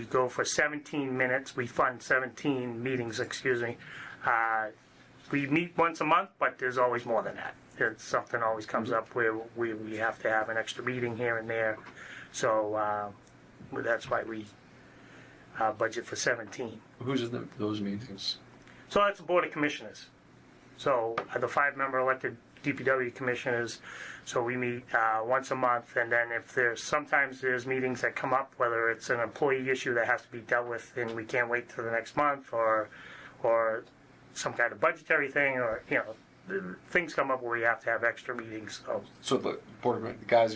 go for 17 minutes. We fund 17 meetings, excuse me. We meet once a month, but there's always more than that. Something always comes up where we have to have an extra meeting here and there. So that's why we budget for 17. Who's in those meetings? So that's the Board of Commissioners. So the 5-member elected DPW commissioners. So we meet once a month, and then if sometimes there's meetings that come up, whether it's an employee issue that has to be dealt with and we can't wait till the next month, or some kind of budgetary thing, or things come up where we have to have extra meetings. So the board, the guys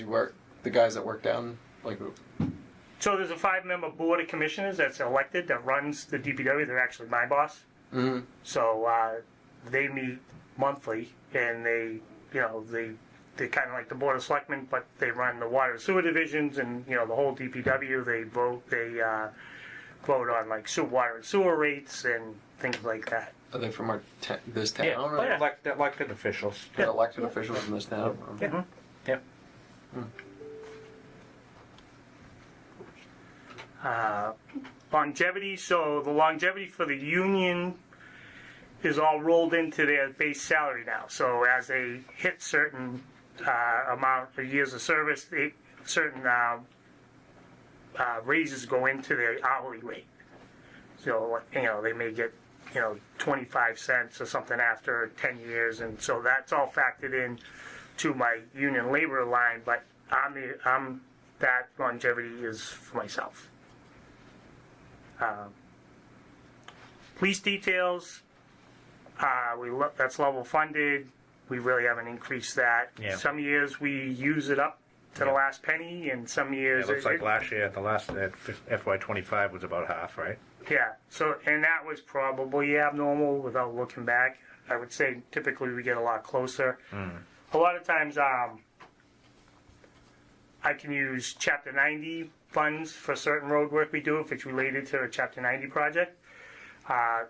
that work down, like. So there's a 5-member Board of Commissioners that's elected that runs the DPW. They're actually my boss. Mm-hmm. So they meet monthly, and they're kind of like the Board of Selectmen, but they run the water and sewer divisions, and the whole DPW. They vote on like water and sewer rates and things like that. Are they from this town? Yeah. Or Yeah. elected officials? they're elected officials in this town? Yeah. Yep. Longevity. So the longevity for the union is all rolled into their base salary now. So as they hit certain amount of years of service, certain raises go into their hourly rate. So, they may get, 25 cents or something after 10 years. And so that's all factored in to my union labor line, but that longevity is for myself. Police details, that's level funded. We really haven't increased that. Yeah. Some years we use it up to the last penny, and some years It looks like last year, the last at FY25 was about half, right? Yeah. So, and that was probably abnormal without looking back. I would say typically we get a lot closer. A lot of times, I can use Chapter 90 funds for certain road work we do if it's related to a Chapter 90 project. A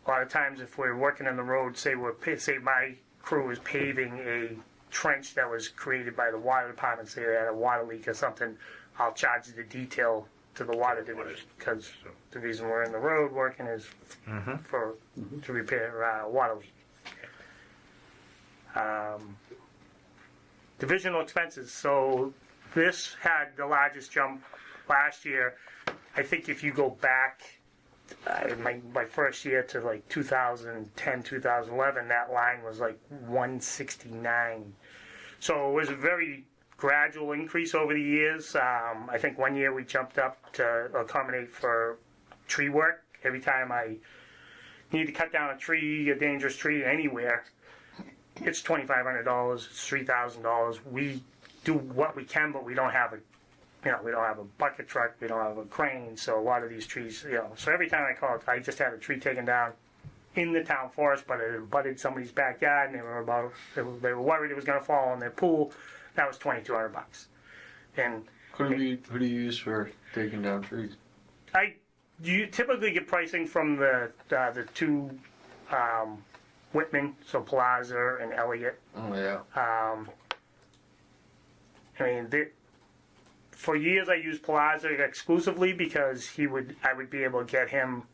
lot of times, if we're working on the road, say my crew is paving a trench that was created by the water department, say they had a water leak or something, I'll charge the detail to the water division, because the reason we're in the road working is to repair water leak. Divisional expenses. So this had the largest jump last year. I think if you go back my first year to like 2010, 2011, that line was like 169. So it was a very gradual increase over the years. I think one year we jumped up to accommodate for tree work. Every time I need to cut down a tree, a dangerous tree anywhere, it's $2,500, it's $3,000. We do what we can, but we don't have we don't have a bucket truck, we don't have a crane, so a lot of these trees, so every time I call it, I just had a tree taken down in the town forest, but it abutted somebody's backyard, and they were worried it was going to fall in their pool. That was $2,200. And Who do you use for taking down trees? You typically get pricing from the two Whitman, so Plaza and Elliott. Oh yeah. For years I used Plaza exclusively because I would be able to get him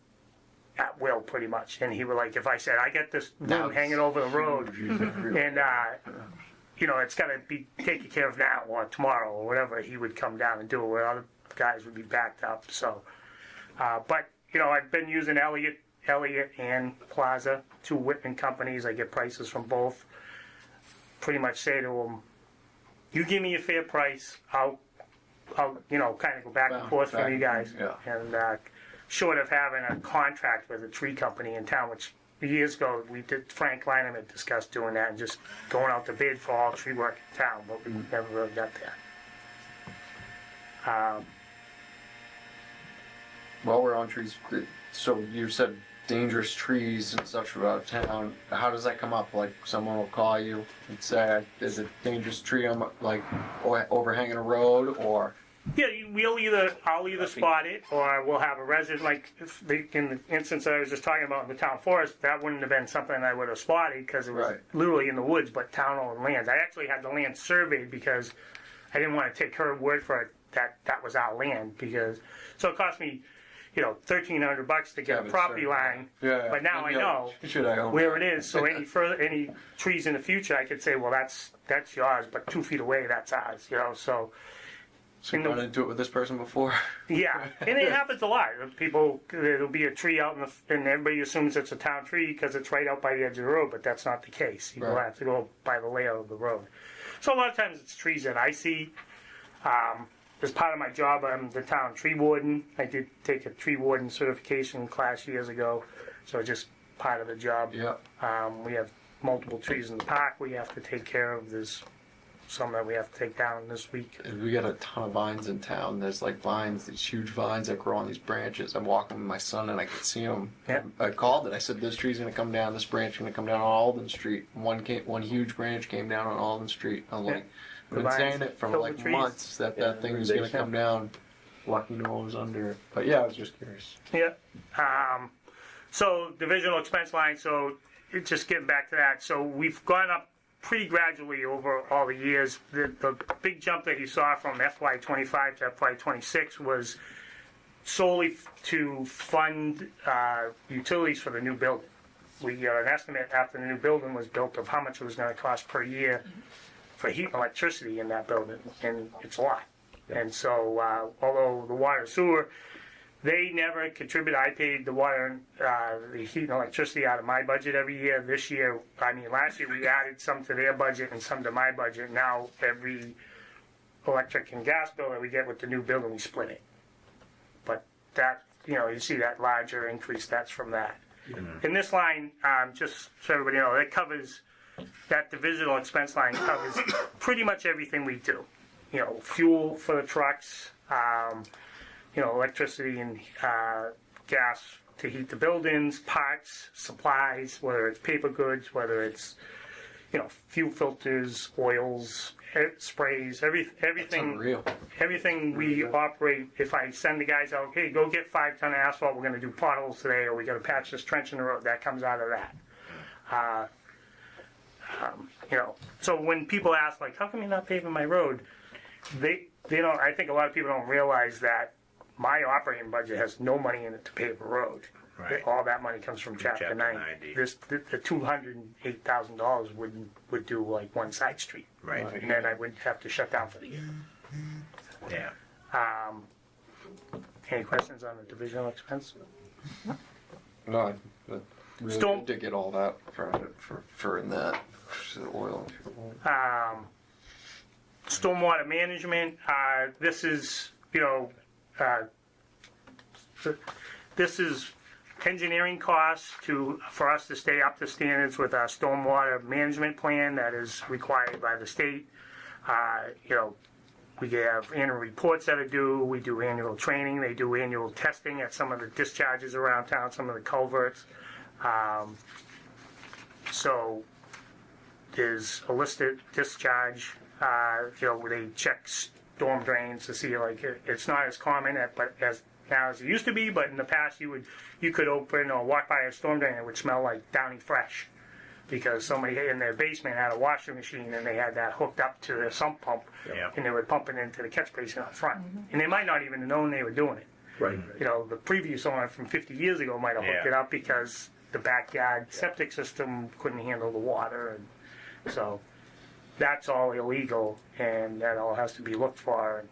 at will pretty much, and he would if I said I get this limb hanging over the road, and it's got to be taken care of now or tomorrow or whatever, he would come down and do it where other guys would be backed up. So, but I've been using Elliott and Plaza, two Whitman companies. I get prices from both. Pretty much say to them, you give me a fair price, I'll kind of go back and forth for you guys. Yeah. And short of having a contract with a tree company in town, which years ago Frank Lynham had discussed doing that and just going out to bid for all tree work in town, but we never really got there. While we're on trees, so you said dangerous trees and such about town. How does that come up? Like someone will call you and say, "Is it dangerous tree overhanging a road?" Or yeah, I'll either spot it, or we'll have a resident. Like in the instance that I was just talking about in the town forest, that wouldn't have been something I would have spotted because it was literally in the woods, but town-owned land. I actually had the land surveyed because I didn't want to take her word for it that was our land, so it cost me $1,300 to get a property line. Yeah. But now I know where it is. So any trees in the future, I could say, well, that's yours, but 2 feet away, that's ours. So you've run into it with this person before? Yeah, and it happens a lot. There'll be a tree out and everybody assumes it's a town tree because it's right out by the edge of the road, but that's not the case. You have to go by the layout of the road. So a lot of times it's trees that I see. As part of my job, I'm the town tree warden. I did take a tree warden certification class years ago, so just part of the job. Yeah. We have multiple trees in the park we have to take care of. There's some that we have to take down this week. We got a ton of vines in town. There's these huge vines that grow on these branches. I'm walking with my son and I could see them. Yeah. I called it. I said, "This tree's gonna come down. This branch is gonna come down on Alden Street." One huge branch came down on Alden Street. I'm like, I've been saying it for months that thing is gonna come down. Lucky no one was under it. But yeah, I was just curious. Yeah. So divisional expense line. So just getting back to that. So we've gone up pretty gradually over all the years. The big jump that you saw from FY25 to FY26 was solely to fund utilities for the new building. we got an estimate after the new building was built of how much it was gonna cost per year for heat and electricity in that building, and it's a lot. And so, although the water and sewer, they never contributed. I paid the water, the heat and electricity out of my budget every year. This year, last year we added some to their budget and some to my budget. Now every electric and gas bill that we get with the new building, we split it. But that, you see that larger increase, that's from that. In this line, just so everybody knows, that covers, that divisional expense line covers pretty much everything we do. Fuel for the trucks, electricity and gas to heat the buildings, parts, supplies, whether it's paper goods, whether it's, fuel filters, oils, sprays, everything. Unreal. Everything we operate, if I send the guys out, okay, go get 5 ton of asphalt, we're gonna do potholes today, or we gotta patch this trench in the road, that comes out of that. So when people ask, like, how come you're not paving my road? They don't, I think a lot of people don't realize that my operating budget has no money in it to pave a road. Right. All that money comes from Chapter Chapter 90. 90. The $208,000 would do like one side street. Right. And then I would have to shut down for the year. Yeah. Any questions on the divisional expense? No, I really Storm- did get all that for in that for the oil. Stormwater management, this is, this is engineering costs for us to stay up to standards with our stormwater management plan that is required by the state. We have annual reports that are due, we do annual training, they do annual testing at some of the discharges around town, some of the culverts. So there's a listed discharge, where they check storm drains to see, like, it's not as common as it used to be, but in the past you could open or walk by a storm drain and it would smell like Downy Fresh because somebody in their basement had a washing machine and they had that hooked up to their sump pump, Yeah. and they would pump it into the catch basin up front, and they might not even have known they were doing it. Right. The previous owner from 50 years ago might have hooked Yeah. it up because the backyard septic system couldn't handle the water, and so that's all illegal, and that all has to be looked for.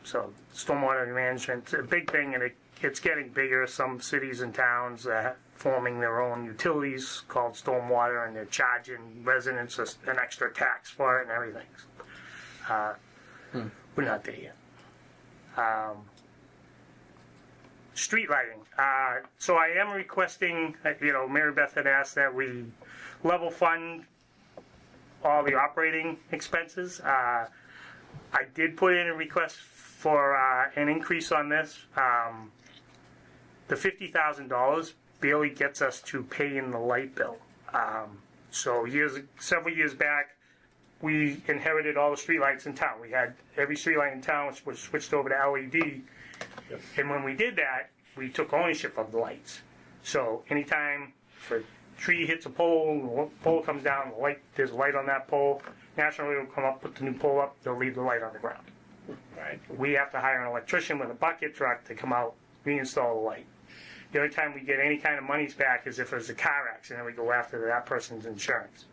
So stormwater management's a big thing, and it's getting bigger. Some cities and towns are forming their own utilities called stormwater, and they're charging residents an extra tax for it and everything. We're not there yet. Street lighting. So I am requesting, Mary Beth had asked that we level fund all the operating expenses. I did put in a request for an increase on this. The $50,000 barely gets us to paying the light bill. So several years back, we inherited all the streetlights in town. We had every streetlight in town was switched over to LED. And when we did that, we took ownership of the lights. So anytime if a tree hits a pole, the pole comes down, there's a light on that pole, National Grid will come up, put the new pole up, they'll leave the light on the ground. Right. We have to hire an electrician with a bucket truck to come out, reinstall the light. The only time we get any kind of monies back is if there's a car accident, we go after that person's insurance.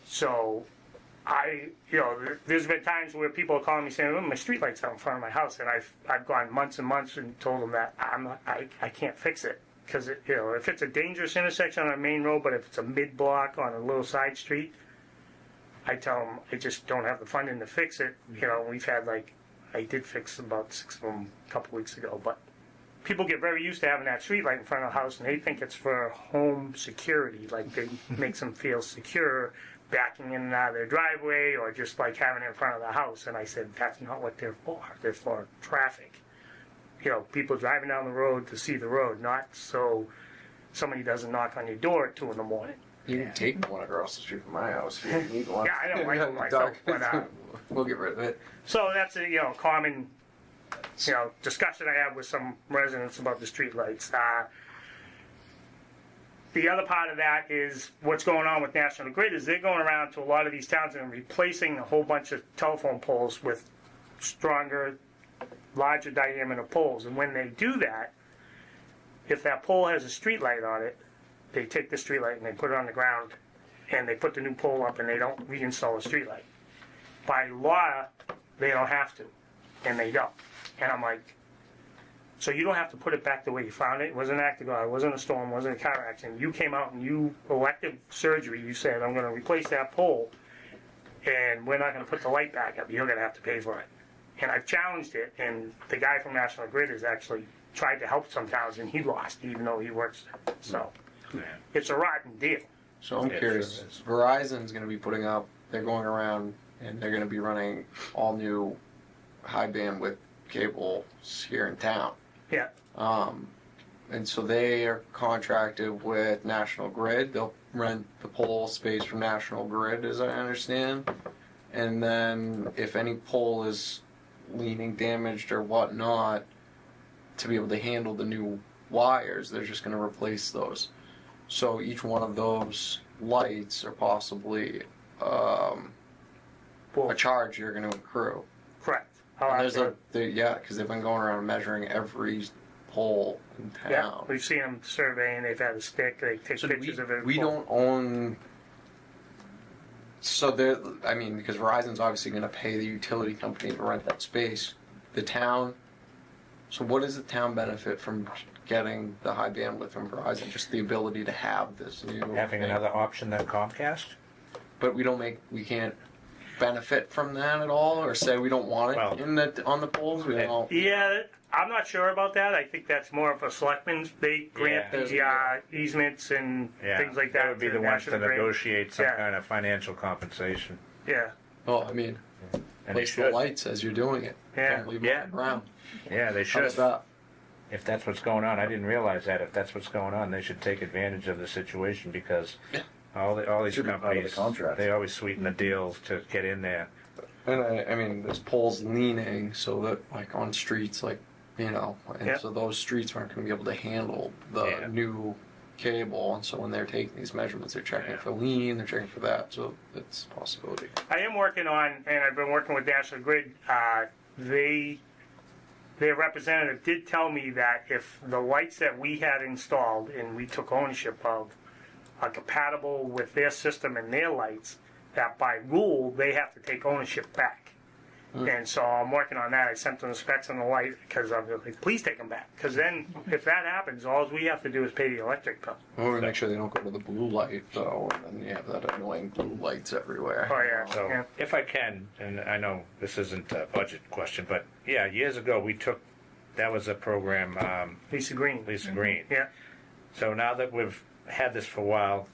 So, there's been times where people are calling me saying, "Oh, my streetlight's out in front of my house," and I've gone months and months and told them that I can't fix it because if it's a dangerous intersection on a main road, but if it's a mid-block on a little side street, I tell them I just don't have the funding to fix it. We've had I did fix about 6 of them a couple weeks ago, but people get very used to having that street light in front of the house, and they think it's for home security, like it makes them feel secure backing in and out of their driveway or just like having it in front of the house. And I said, that's not what they're for. They're for traffic. People driving down the road to see the road, not so somebody doesn't knock on your door at 2 in the morning. You can take one across the street from my house if you need one. Yeah, I don't like it myself, but we'll get rid of it. so that's a common discussion I have with some residents about the streetlights. The other part of that is what's going on with National Grid is they're going around to a lot of these towns and replacing a whole bunch of telephone poles with stronger, larger diameter poles. And when they do that, if that pole has a street light on it, they take the street light and they put it on the ground, and they put the new pole up and they don't reinstall a street light. By law, they don't have to, and they don't. And I'm like, so you don't have to put it back the way you found it. It wasn't an act of God. It wasn't a storm. It wasn't a car accident. You came out and you elected surgery. You said, I'm going to replace that pole, and we're not going to put the light back up. You're going to have to pay for it. And I've challenged it, and the guy from National Grid has actually tried to help some towns, and he lost, even though he works there. So it's a rotten deal. So I'm It curious, sure is. Verizon's going to be putting up, they're going around and they're going to be running all new high bandwidth cables here in town. Yeah. And so they are contracted with National Grid. They'll rent the pole space from National Grid, as I understand. And then if any pole is leaning, damaged, or whatnot, to be able to handle the new wires, they're just going to replace those. So each one of those lights are possibly a charge you're going to accrue. Correct. And yeah, because they've been going around measuring every pole in Yeah, town. we've seen them surveying. They've had a stick. They take So pictures of it. we don't own. So there, I mean, because Verizon's obviously going to pay the utility company to rent that space. The town. So what does the town benefit from getting the high bandwidth from Verizon? Just the ability to have this new. Having thing. another option than Comcast? But we can't benefit from that at all, or say we don't want it Well, on the poles. We don't. Yeah, I'm not sure about that. I think that's more of a selectmen's. They grant Yeah. the easements and Yeah. things like that. That would be to the ones to National Grid. negotiate some Yeah. kind of financial compensation. Yeah, Well, I mean, And they place the should. lights as you're doing it. Yeah. Don't leave them Yeah. on the ground. Yeah, they How about should. that? If that's what's going on, I didn't realize that. If that's what's going on, they should take advantage of the situation because Yeah. all these Should be part of the companies, contract. they always sweeten the deals to get in there. And I mean, there's poles leaning so that, like, on streets, like, and Yeah. so those streets aren't going to be able to handle the Yeah. new cable. And so when they're taking these measurements, they're checking Yeah. for lean, they're checking for that. So it's a possibility. I am working on, and I've been working with National Grid. Their representative did tell me that if the lights that we had installed and we took ownership of are compatible with their system and their lights, that by rule they have to take ownership back. And so I'm working on that. I sent them the specs on the light because I'm like, please take them back. Because then if that happens, all we have to do is pay the electric bill. Well, we make sure they don't go to the blue light, though, and then you have that annoying blue lights everywhere. Oh yeah, So yeah. if I can, and I know this isn't a budget question, but yeah, years ago that was a program, Lisa Green. Lisa Green. Yeah. So now that we've had this for a while,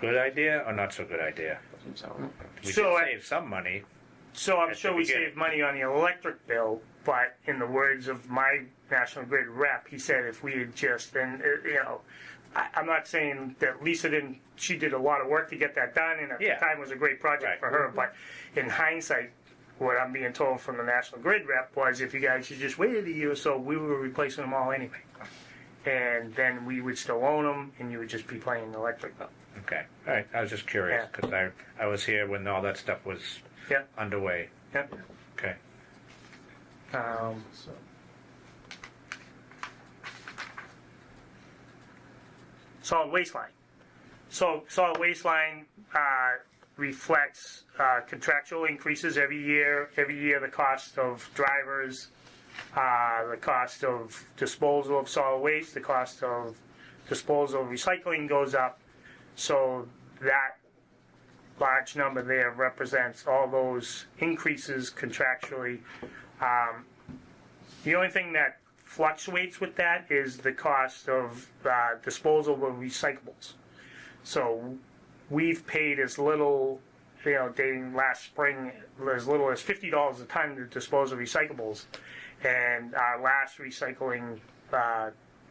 good idea or not so good idea? So, We So did I- save some money. So I'm At sure the we beginning. saved money on the electric bill, but in the words of my National Grid rep, he said if we had just, and I'm not saying that Lisa didn't, she did a lot of work to get that done, and at Yeah. the time it was a great project Right. for her, but in hindsight, what I'm being told from the National Grid rep was if you guys had just waited a year or so, we were replacing them all anyway. And then we would still own them, and you would just be paying the electric bill. Okay, all right. I was just curious Yeah. because I was here when all that stuff was Yeah. underway. Yeah. Okay. Solid waste line. So solid waste line reflects contractual increases every year. Every year, the cost of drivers, the cost of disposal of solid waste, the cost of disposal of recycling goes up. So that large number there represents all those increases contractually. The only thing that fluctuates with that is the cost of disposal of recyclables. So we've paid as little, dating last spring, as little as $50 a ton to dispose of recyclables. And our last recycling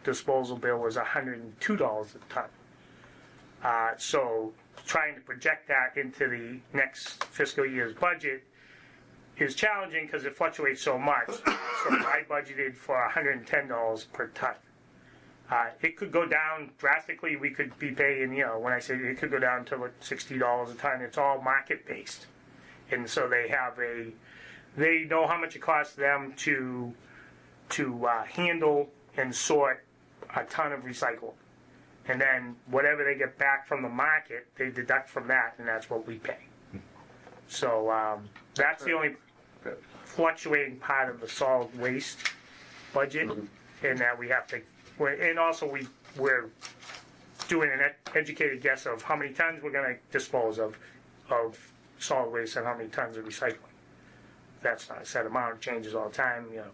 disposal bill was $102 a ton. So trying to project that into the next fiscal year's budget is challenging because it fluctuates so much. So I budgeted for $110 per ton. It could go down drastically. We could be paying, when I say it could go down to like $60 a ton, it's all market based. And so they know how much it costs them to handle and sort a ton of recyclable. And then whatever they get back from the market, they deduct from that, and that's what we pay. So that's the only fluctuating part of the solid waste budget, in that we have to, and also we're doing an educated guess of how many tons we're going to dispose of solid waste and how many tons of recycling. That's not a set amount; it changes all the time, you know.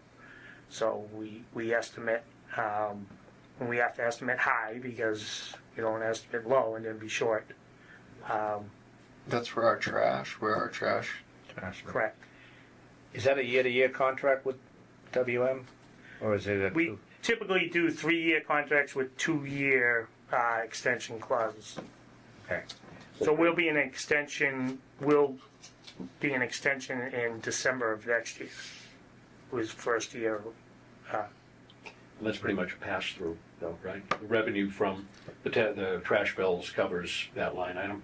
So we estimate, and we have to estimate high because you don't estimate low and then be short. That's for our trash. Where our trash. Correct. Is that a year-to-year contract with WM? Or is it a... We typically do 3-year contracts with 2-year extension clauses. Okay. So we'll be an extension in December of next year. Was first year. That's pretty much a pass-through, though, right? The revenue from the trash bills covers that line item,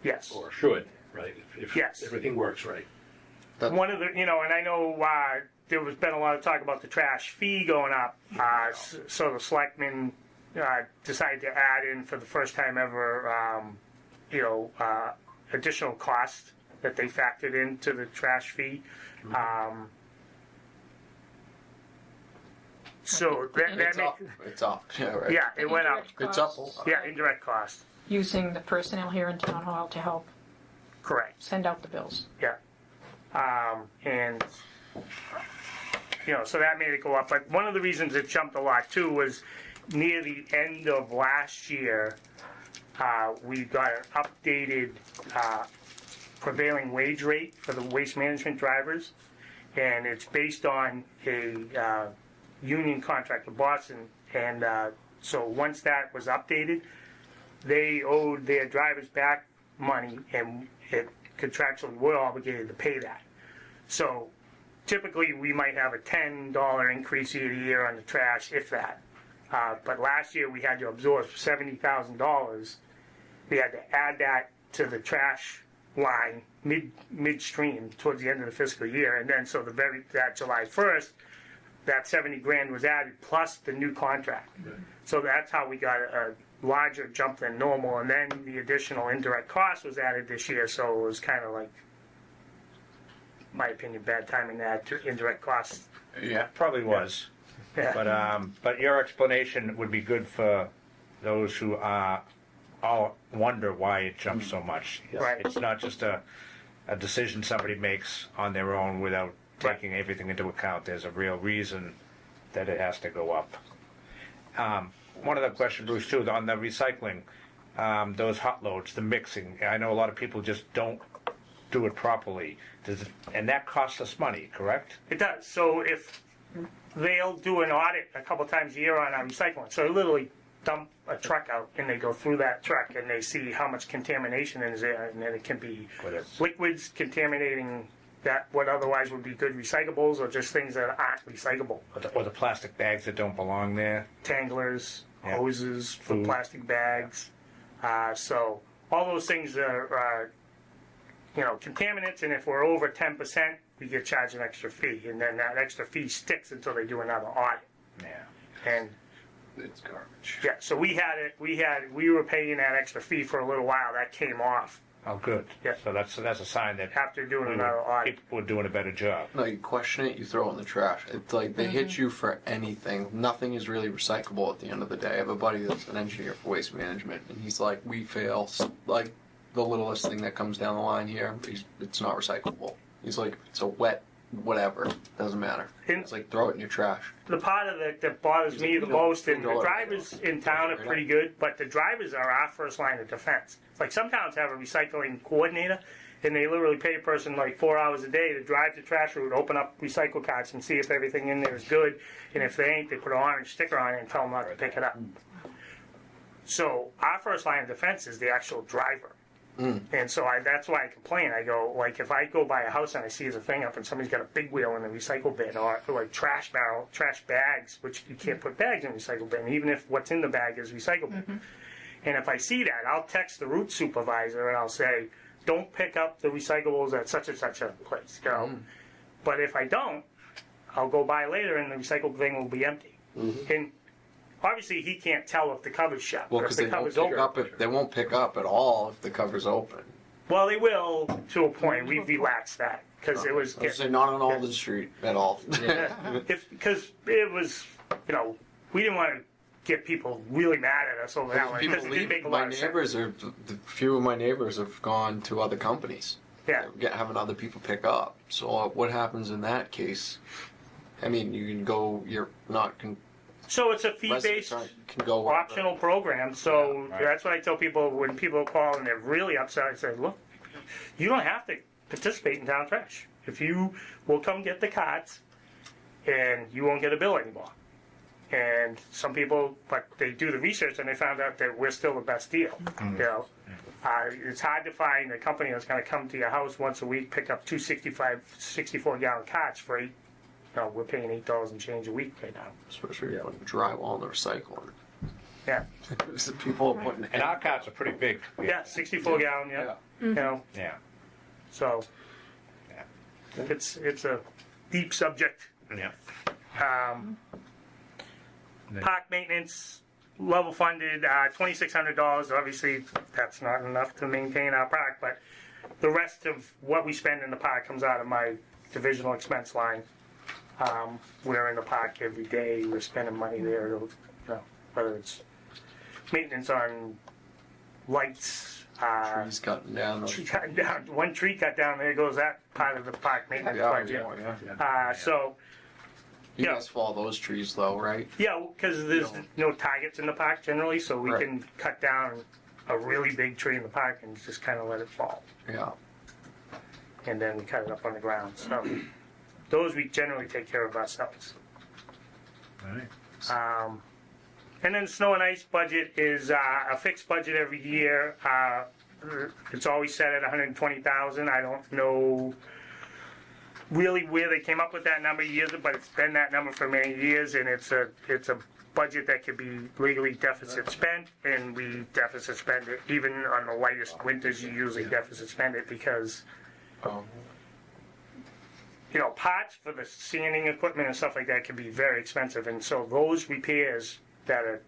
Yes. or should, right? If Yes. everything works right. One of the, and I know there was been a lot of talk about the trash fee going up. So the selectmen decided to add in for the first time ever, additional cost that they factored into the trash fee. So It's up. Yeah, right. yeah, it went up. Indirect It's up. costs. Yeah, indirect cost. Using the personnel here in town hall to help Correct. send out the bills. Yeah. And, so that made it go up. But one of the reasons it jumped a lot too was near the end of last year, we got an updated prevailing wage rate for the waste management drivers. And it's based on a union contract with Boston. And so once that was updated, they owed their drivers back money, and it contractually we're obligated to pay that. So typically we might have a $10 increase year to year on the trash, if that. But last year we had to absorb $70,000. We had to add that to the trash line midstream towards the end of the fiscal year, and then so that July 1st, that 70 grand was added plus the new contract. So that's how we got a larger jump than normal, and then the additional indirect cost was added this year, so it was kind of like, in my opinion, bad timing to add to indirect costs. Yeah. Probably was. Yeah. But your explanation would be good for those who all wonder why it jumps so much. Right. It's not just a decision somebody makes on their own without taking everything into account. There's a real reason that it has to go up. One other question, Bruce, too, on the recycling, those hot loads, the mixing. I know a lot of people just don't do it properly. And that costs us money, correct? It does. So if they'll do an audit a couple times a year on our recycling, so they literally dump a truck out and they go through that truck and they see how much contamination is there, and then it can be liquids contaminating that what otherwise would be good recyclables, or just things that aren't recyclable. Or the plastic bags that don't belong there. Tanglers, Yeah. hoses for Food. plastic bags. So all those things are contaminants, and if we're over 10%, we get charged an extra fee, and then that extra fee sticks until they do another audit. Yeah. And It's garbage. yeah, so we were paying that extra fee for a little while. That came off Oh, good. Yeah. So that's a sign that after doing another audit. people were doing a better job. No, you question it, you throw it in the trash. It's like they hit you for anything. Nothing is really recyclable at the end of the day. I have a buddy that's an engineer for waste management, and he's like, we fail. Like the littlest thing that comes down the line here, it's not recyclable. He's like, it's a wet whatever, doesn't matter. It's like throw it in your trash. The part of it that bothers me the most, and the drivers in town are pretty good, but the drivers are our first line of defense. Like some towns have a recycling coordinator, and they literally pay a person like 4 hours a day to drive the trash route, open up recycle carts, and see if everything in there is good. And if they ain't, they put an orange sticker on it and tell them not to pick it up. So our first line of defense is the actual driver. And so that's why I complain. I go, like, if I go by a house and I see the thing up and somebody's got a big wheel in the recycle bin, or like trash bags, which you can't put bags in the recycle bin, even if what's in the bag is recyclable. And if I see that, I'll text the route supervisor and I'll say, don't pick up the recyclables at such and such a place, you know. But if I don't, I'll go by later and the recycle bin will be empty. And obviously he can't tell if the cover's shut. Well, or because if the cover's open. they won't pick up at all if the cover's open. Well, they will to a point. We've relaxed that because it was. I would say not on all the street at all. Because it was, we didn't want to get people really mad at us over that one because it didn't make a lot My of sense. neighbors are, few of my neighbors have gone to other companies. Yeah. Having other people pick up. So what happens in that case? I mean, you can go, you're not, So it's a residents fee-based can go wherever. optional program. So right. that's what I tell people when people call and they're really upset. I say, look, you don't have to participate in town trash. If you will come get the carts, and you won't get a bill anymore. And some people, but they do the research and they found out that we're still the best deal. It's hard to find a company that's going to come to your house once a week, pick up 64-gallon carts for we're paying $8 and change a week right now. Especially if you're putting drywall and recycling. Yeah, So people are putting. And our carts are pretty big. yeah, 64-gallon. Yeah. Yeah. So it's a deep subject. Yeah. Park maintenance, level funded, $2,600. Obviously, that's not enough to maintain our park, but the rest of what we spend in the park comes out of my divisional expense line. We're in the park every day. We're spending money there, whether it's maintenance on lights, Trees cutting down. tree cutting down. One tree cut down, there goes that part of the park maintenance budget. So, You yeah. guys fall those trees though, right? yeah, because there's no targets in the park generally, so we Right. can cut down a really big tree in the park and just kind of let it fall. Yeah. And then we cut it up on the ground. So those we generally take care of ourselves. All right. And then snow and ice budget is a fixed budget every year. It's always set at $120,000. I don't know really where they came up with that number years, but it's been that number for many years, and it's a budget that could be legally deficit spent, and we deficit spend it. Even on the lightest winters, you usually deficit spend it because parts for the sanding equipment and stuff like that can be very expensive, and so those repairs that are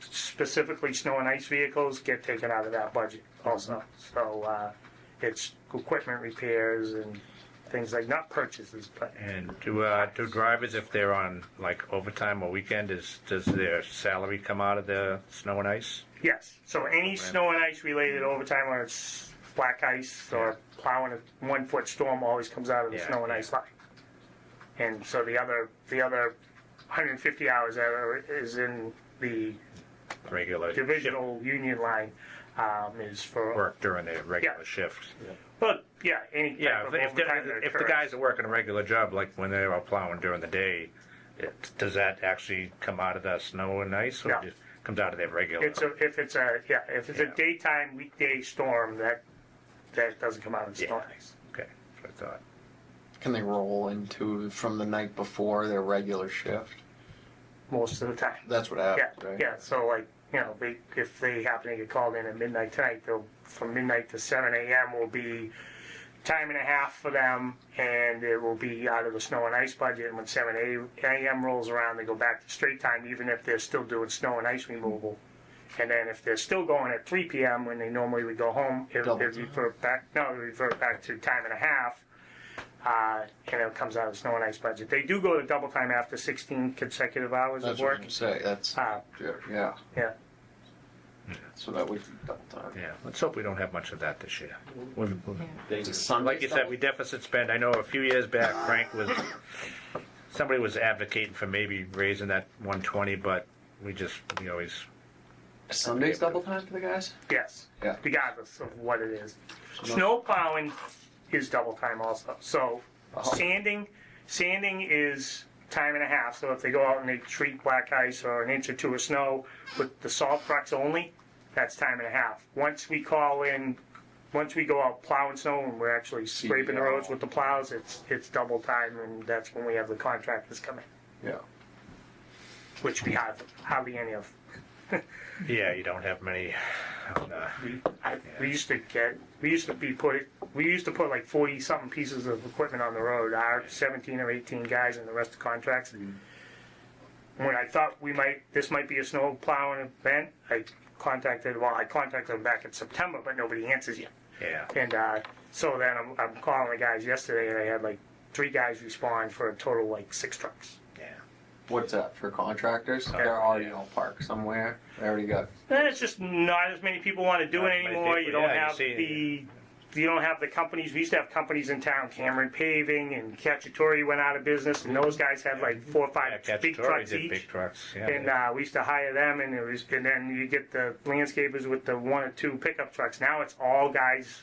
specifically snow and ice vehicles get taken out of that budget also. So it's equipment repairs and things like, not purchases, but And do drivers, if they're on like overtime or weekend, does their salary come out of the snow and ice? yes. So any snow and ice related overtime, whether it's black ice or plowing a 1-foot storm, always comes out of the Yeah, snow and ice line. And so the other 150 hours that is in the Regular divisional union line is for work during their regular Yeah. shift. But yeah, any type Yeah, of if overtime that the occurs. guys are working a regular job, like when they're out plowing during the day, does that actually come out of the snow and ice, or No. just comes out of their regular? if it's a Yeah. daytime weekday storm that doesn't come out of the snow and ice. Okay, that's what I thought. Can they roll into from the night before their regular shift? Most of the time. That's what Yeah, happens, right? yeah. So like if they happen to get called in at midnight tonight, they'll from midnight to 7 a.m. will be time and a half for them, and it will be out of the snow and ice budget. And when 7 a.m. rolls around, they go back to straight time, even if they're still doing snow and ice removal. And then if they're still going at 3 p.m. when they normally would go home, it revert back to time and a half. And it comes out of the snow and ice budget. They do go to double time after 16 consecutive hours That's of what work. I'm say. That's yeah. Yeah. So that would be double time. Yeah, let's hope we don't have much of that this year. Thanks. Like you said, we deficit spend. I know a few years back, somebody was advocating for maybe raising that 120, but we always. Sunday's double time for the guys? Yes. Yeah. Regardless of what it is. Snow plowing is double time also. So sanding is time and a half. So if they go out and they treat black ice or an inch or two of snow with the salt trucks only, that's time and a half. Once we go out plowing snow and we're actually scraping the roads with the plows, it's double time, and that's when we have the contractors come in, Yeah. which we have hardly any of. Yeah, you don't have many. We used to put like 40 something pieces of equipment on the road. Our 17 or 18 guys and the rest of the contracts. when I thought this might be a snow plowing event, I contacted them back in September, but nobody answers yet. Yeah. And so then I'm calling the guys yesterday, and I had like 3 guys respond for a total like 6 trucks. Yeah. What's that for contractors? They're already all parked somewhere. They already got. And it's just not as many people want to do it Not as many anymore. people, You don't yeah, you have see- you don't have the companies. We used to have companies in town, Cameron Paving and Cacciatore went out of business, and those guys had like 4 or 5 Yeah, big Cacciatore trucks did each. big trucks. Yeah. And we used to hire them, and then you get the landscapers with the 1 or 2 pickup trucks. Now it's all guys,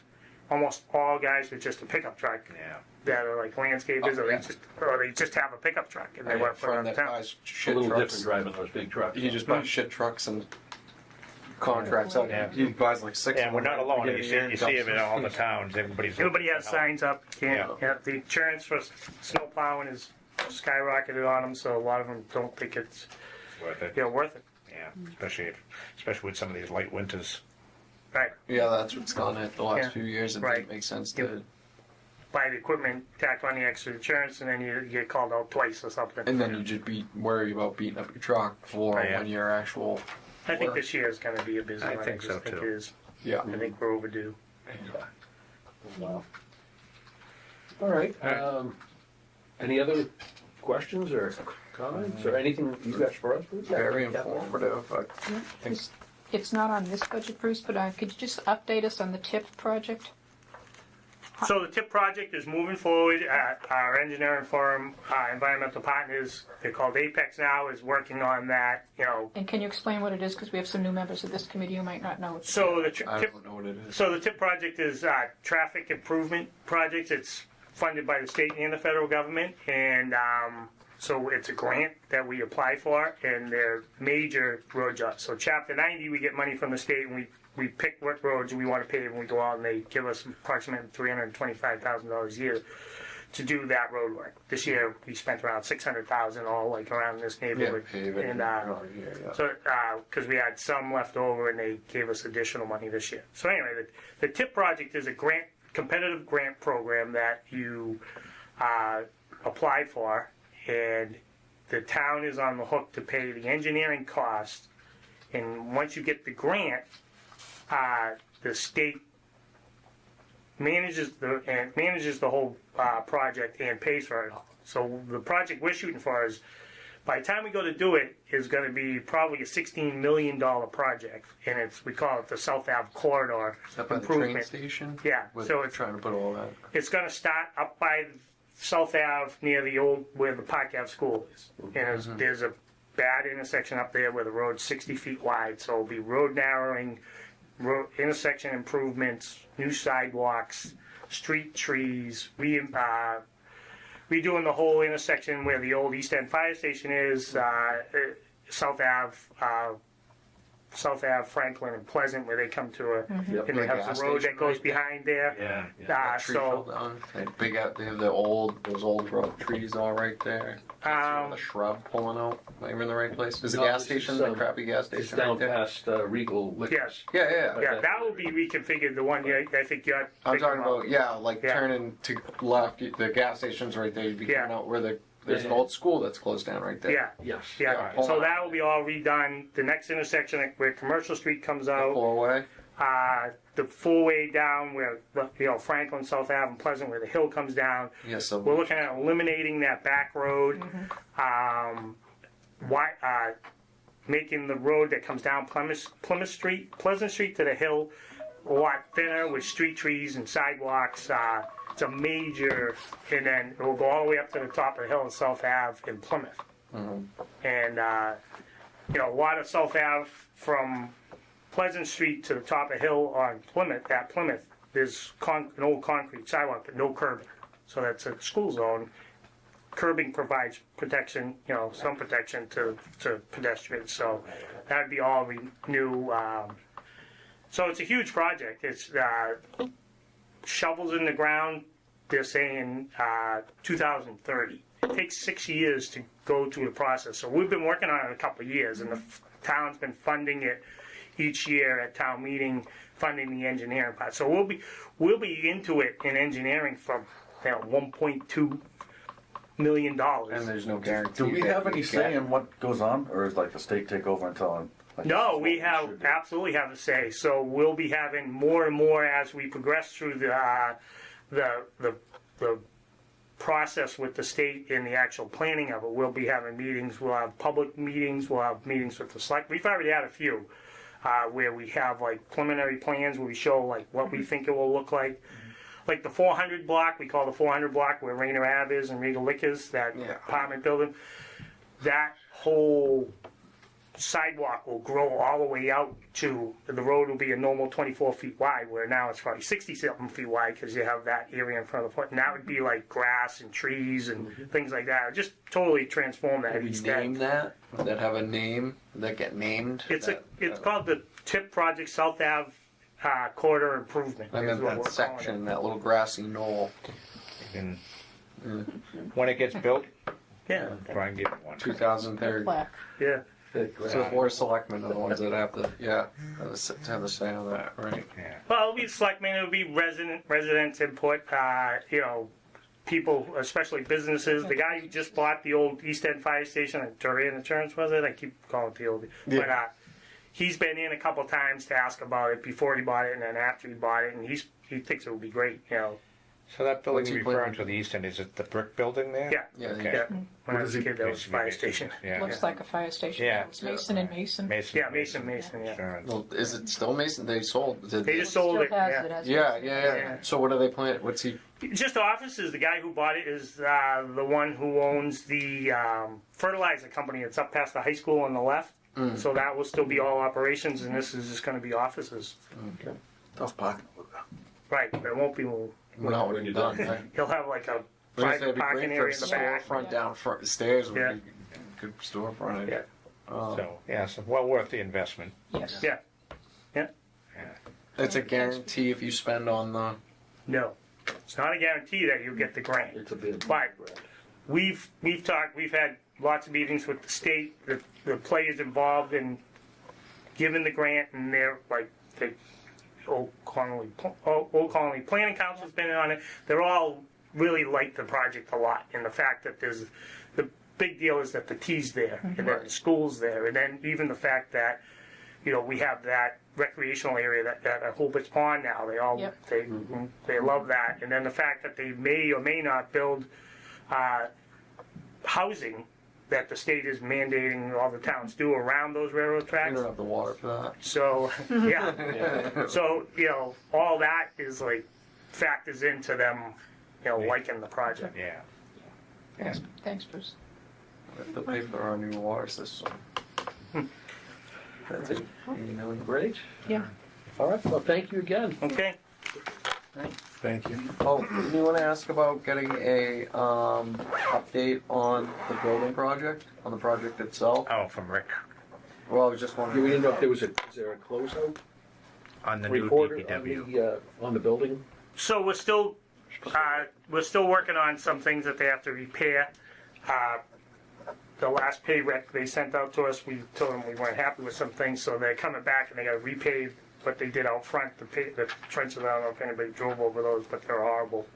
almost all guys with just a pickup truck yeah. that are like landscapers, Oh, or yeah. they just have a pickup truck and they I work have a for friend the that town. buys A shit little trucks. different driving those big trucks. He just buys shit trucks and contracts out. Yeah. He buys like 6. Yeah, we're not alone. You see it it in all the towns. Everybody has signs up. The insurance for snow plowing is skyrocketed on them, so a lot of them don't think it's worth it. worth it. Yeah, especially with some of these light winters. Right. Yeah, that's what's gone it the last Yeah. few years. It Right. didn't make sense Yep. to. Buy the equipment, tack on the extra insurance, and then you get called out twice or something. And then you just worry about beating up your truck for Oh, yeah. when your actual. I think work. this year is going to be a busy I one. think just so, think too. it is. Yeah. I think we're overdue. Wow. All right. Any other questions or comments or anything you got for us? Bruce? Very Yeah. informative. I think It's not on this budget, Bruce, but could you just update us on the TIP project? So the TIP project is moving forward. Our engineering firm, environmental partners, they're called Apex now, is working on that. And can you explain what it is? Because we have some new members of this committee who might not know. So the I TIP don't know what it is. So the TIP project is traffic improvement projects. It's funded by the state and the federal government, and so it's a grant that we apply for, and they're major road jobs. So Chapter 90, we get money from the state, and we pick what roads we want to pave, and we go out and they give us approximately $325,000 a year to do that road work. This year we spent around $600,000 all like around this neighborhood, paving. and so, because we had some left over and they gave us additional money this year. So anyway, the TIP project is a competitive grant program that you apply for, and the town is on the hook to pay the engineering cost. And once you get the grant, the state manages the whole project and pays for it all. So the project we're shooting for is, by the time we go to do it, is going to be probably a $16 million project, and we call it the South Ave Corridor Is that by the train improvement. station? Yeah, With so it's trying to put all that. it's going to start up by South Ave near where the Park Ave School is. And there's a bad intersection up there where the road's 60 feet wide, so it'll be road narrowing, intersection improvements, new sidewalks, street trees, redoing the whole intersection where the old East End Fire Station is, South Ave, Franklin, and Pleasant, where they come to Yep. and they The have gas the road station that goes right there. behind there. Yeah. That tree fell down. They have those old growth trees all right there. The shrub pulling out. Am I in the right place? Is the No, gas this is, station the crappy gas It's station down right there? past Regal Liquors. Yes. Yeah. Yeah, that will be reconfigured. The one I think you're. I'm thinking talking about like Yeah. turning to left. The gas station's right there. You'd be Yeah. coming out where there's an old school that's closed down right there. Yeah, Yes. yeah. Yeah. So that will be all redone. The next intersection where Commercial Street comes out, 4-way. the full way down where Franklin, South Ave, and Pleasant, where the hill comes down. Yes. So We're looking at eliminating that back road. Making the road that comes down Pleasant Street to the hill a lot thinner with street trees and sidewalks. It's a major, and then it will go all the way up to the top of the hill in South Ave in Plymouth. And a lot of South Ave from Pleasant Street to the top of the hill on Plymouth. At Plymouth, there's an old concrete sidewalk, but no curbing. So that's a school zone. Curbing provides protection, some protection to pedestrians. So that'd be all new. So it's a huge project. It's shovels in the ground. They're saying 2030. It takes 6 years to go through the process. So we've been working on it a couple of years, and the town's been funding it each year at town meeting, funding the engineering part. So we'll be into it in engineering from 1.2 million. And there's no guarantee. Do we that have any say in what goes on, or is like the state take over until? Like, No, we should have do? absolutely have a say. So we'll be having more and more as we progress through the process with the state in the actual planning of it. We'll be having meetings. We'll have public meetings. We'll have meetings with the select. We've already had a few where we have like preliminary plans where we show like what we think it will look like. Like the 400 block, we call the 400 block where Rainer Ave is and Regal Lick is, that apartment building. That whole sidewalk will grow all the way out to the road will be a normal 24 feet wide, where now it's probably 60-something feet wide because you have that area in front of the foot. And that would be like grass and trees and things like that. It would just totally transform that. Have you named that? Would that have a name that get named? It's called the TIP Project South Ave Corridor Improvement. I meant that section, that little grassy knoll. And when it gets built, Yeah, try and get one. 2030. Plaque. yeah. So the board of selectmen are the ones that have to, have the say on that, right? Yeah. Well, it'll be selectmen, it'll be residents input, people, especially businesses. The guy who just bought the old East End Fire Station at Durian Insurance, was it? I keep calling it the old. But he's been in a couple times to ask about it before he bought it and then after he bought it, and he thinks it will be great, So that building What's he you're referring planning? to the east end, is it the brick building there? Yeah. Yeah. Okay. Yeah. When I was a kid, that was a fire station. Yeah. Looks like a fire station. Yeah. It was Mason and Mason. Mason. Yeah, Mason, yeah. Sure. Well, is it still Mason? They sold. Did They just sold Still it. has Yeah. it as Yeah, Mason. yeah. So what are they planning? What's he? Just offices. The guy who bought it is the one who owns the fertilizer company that's up past the high school on the left. So that will still be all operations, and this is just going to be offices. Tough parking. Right, but it won't be. No, when you're done, right? He'll have like a It'd private be parking great for area in the back. storefront down front. The stairs would Yeah. be good storefront. Yeah. So well worth the investment. Yes. Yeah. It's a guarantee if you spend on the. No, it's not a guarantee that you'll get the grant. It's a bit. But we've talked. We've had lots of meetings with the state, the players involved in giving the grant, and they're like the Old Colony Planning Council's been in on it. They're all really like the project a lot, and the fact that there's the big deal is that the T's there, and that the school's there, and then even the fact that we have that recreational area that at Holbert's Pond now. They all Yep. they love that, and then the fact that they may or may not build housing that the state is mandating all the towns do around those railroad You tracks. don't have the water for that. So yeah, so all that is like factors into them, liking the project. Yeah. Thanks, Bruce. We have to pay for our new water system. That's it. Great. Yeah. All right. Well, thank you again. Okay. Thank you. Oh, do you want to ask about getting a update on the building project, on the project itself? Oh, from Rick Well, I was just We wondering. didn't know if is there a closeout on the new report DPW. on the building? So we're still working on some things that they have to repair. The last pay rec they sent out to us, we told them we weren't happy with some things, so they're coming back and they got to repave what they did out front. The trenches, I don't know if anybody drove over those, but they're horrible.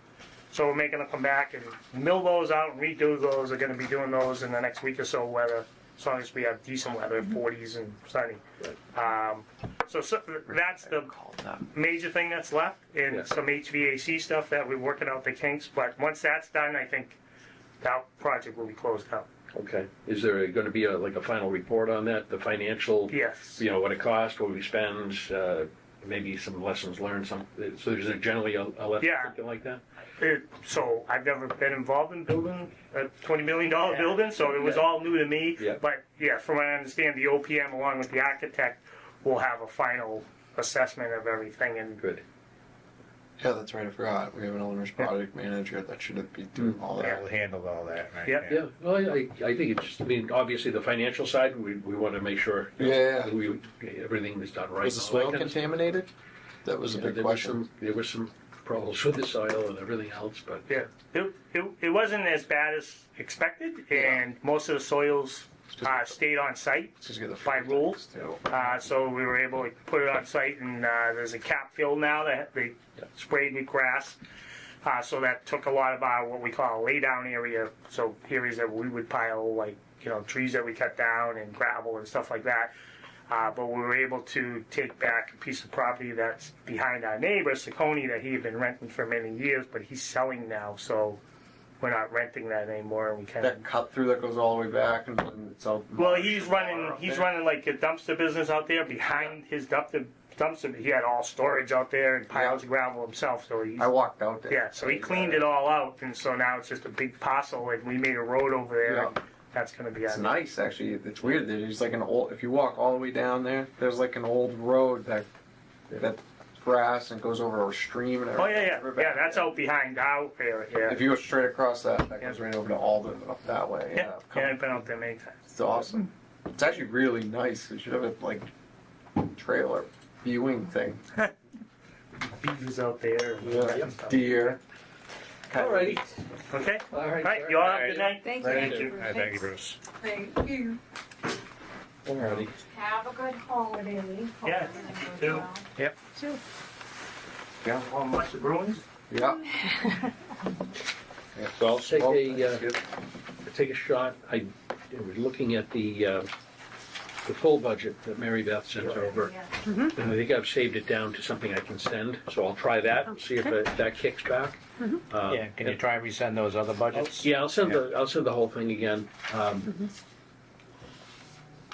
So we're making them come back and mill those out and redo those. They're going to be doing those in the next week or so, weather, as long as we have decent weather, 40s and sunny. So that's the major thing that's left, and Yeah. some HVAC stuff that we're working out the kinks. But once that's done, I think that project will be closed out. Okay. Is there going to be a final report on that? The financial, Yes. what it costs, what we spend, maybe some lessons learned. So there's generally a lesson, Yeah. something like that? So I've never been involved in building a $20 million building, so it was Yeah. all new to me. Yeah. But yeah, from what I understand, the OPM along with the architect will have a final assessment of everything. And Good. Yeah, that's right. I forgot. We have an owner's project manager that should be doing all that. That handled all that, right? Yeah. Yeah. Well, I think it's just, obviously the financial side, we want to make sure Yeah. everything is done right. Was the and all that soil kind of stuff. contaminated? That was a Yeah, big there question. was some problems with the soil and everything else, but yeah, it wasn't as bad as expected, and most of the soils stayed on site Just get the by rule. too. So we were able to put it on site, and there's a cap fill now that they sprayed with grass. So that took a lot of our what we call a lay down area. So areas that we would pile like trees that we cut down and gravel and stuff like that. But we were able to take back a piece of property that's behind our neighbor, Saccone, that he had been renting for many years, but he's selling now, so we're not renting that anymore. And we kind of That cut through that goes all the way back and it's out. well, he's running like a dumpster business out there behind his dumpster. He had all storage out there and piles of gravel himself. So I walked out there. so he cleaned it all out, and so now it's just a big parcel, and we made a road over there. Yeah. And that's going to be It's on. nice, actually. It's weird. There's like an old. If you walk all the way down there, there's like an old road that grass and goes over a stream and Oh everything. yeah. That's out behind our area. Yeah. If you go straight across that goes right over to Alden up that way. Yeah, I've been out there many times. It's awesome. It's actually really nice. We should have a like trailer viewing thing. Beavers out there. And Yeah. stuff. Deer. Alrighty. Okay. All right. All right. You all have a good night. Thank Thank you. Thank you, Bruce. Thank you. Alrighty. Have a good holiday. Yeah, you too. Yeah. Want to watch the Bruins? Yeah. So I'll take Well, take a shot. I was looking at the full budget that Mary Beth sent over. And I think I've saved it down to something I can send, so I'll try that, see if that kicks back. Yeah, can you try and resend those other budgets? Yeah, I'll send the whole thing again.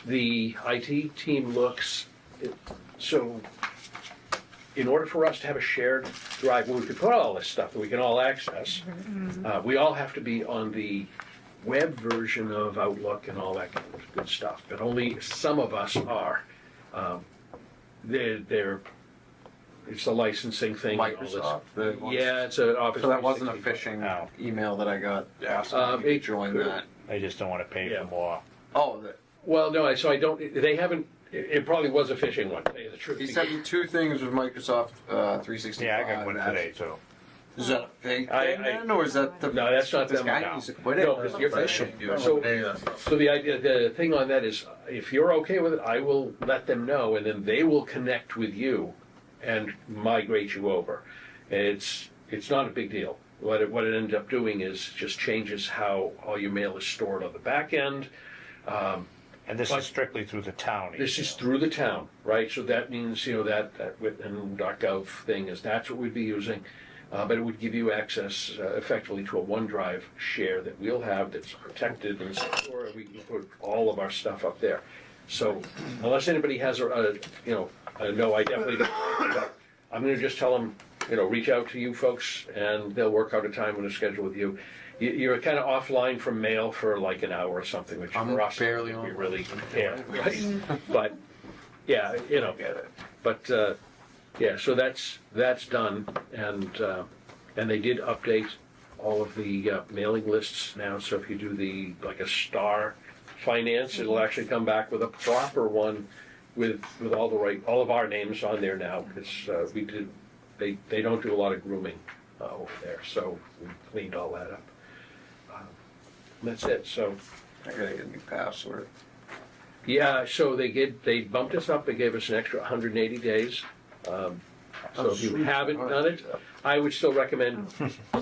The IT team looks, so in order for us to have a shared drive where we could put all this stuff that we can all access, we all have to be on the web version of Outlook and all that kind of good stuff, but only some of us are. It's a licensing thing. and all this. Microsoft. Yeah, it's an Office. So that wasn't a 365. phishing Oh. email that I got asking if you it could join could- that. They just don't want to pay Yeah. for more. Oh, Well, no, so I don't, they haven't, it probably was a phishing one, to tell you the truth. he sent me two things with Microsoft 365. Yeah, I got one today too. Is that a fake I- thing then, or is that the? No, that's not this them, guy no. needs to quit it. No, 'cause you're phishing. So the idea, the thing on that is, if you're okay with it, I will let them know, and then they will connect with you and migrate you over. And it's not a big deal. What it ends up doing is just changes how all your mail is stored on the back end. And this But- is strictly through the town. This is through the town, right? So that means, that Whitman.gov thing that's what we'd be using. But it would give you access effectively to a OneDrive share that we'll have that's protected and secure. We can put all of our stuff up there. So unless anybody has no, I definitely don't. But I'm going to just tell them, reach out to you folks and they'll work out a time and a schedule with you. You're kind of offline from mail for like an hour or something, which I'm for us, barely we on. really care, right? But, yeah, but, so that's done, and they did update all of the mailing lists now, so if you do like a star finance, it'll actually come back with a proper one with all of our names on there now, because they don't do a lot of grooming over there, so we cleaned all that up. That's it, so. I gotta get a new password. Yeah, so they bumped us up, they gave us an extra 180 days. So if you haven't done it, I would still recommend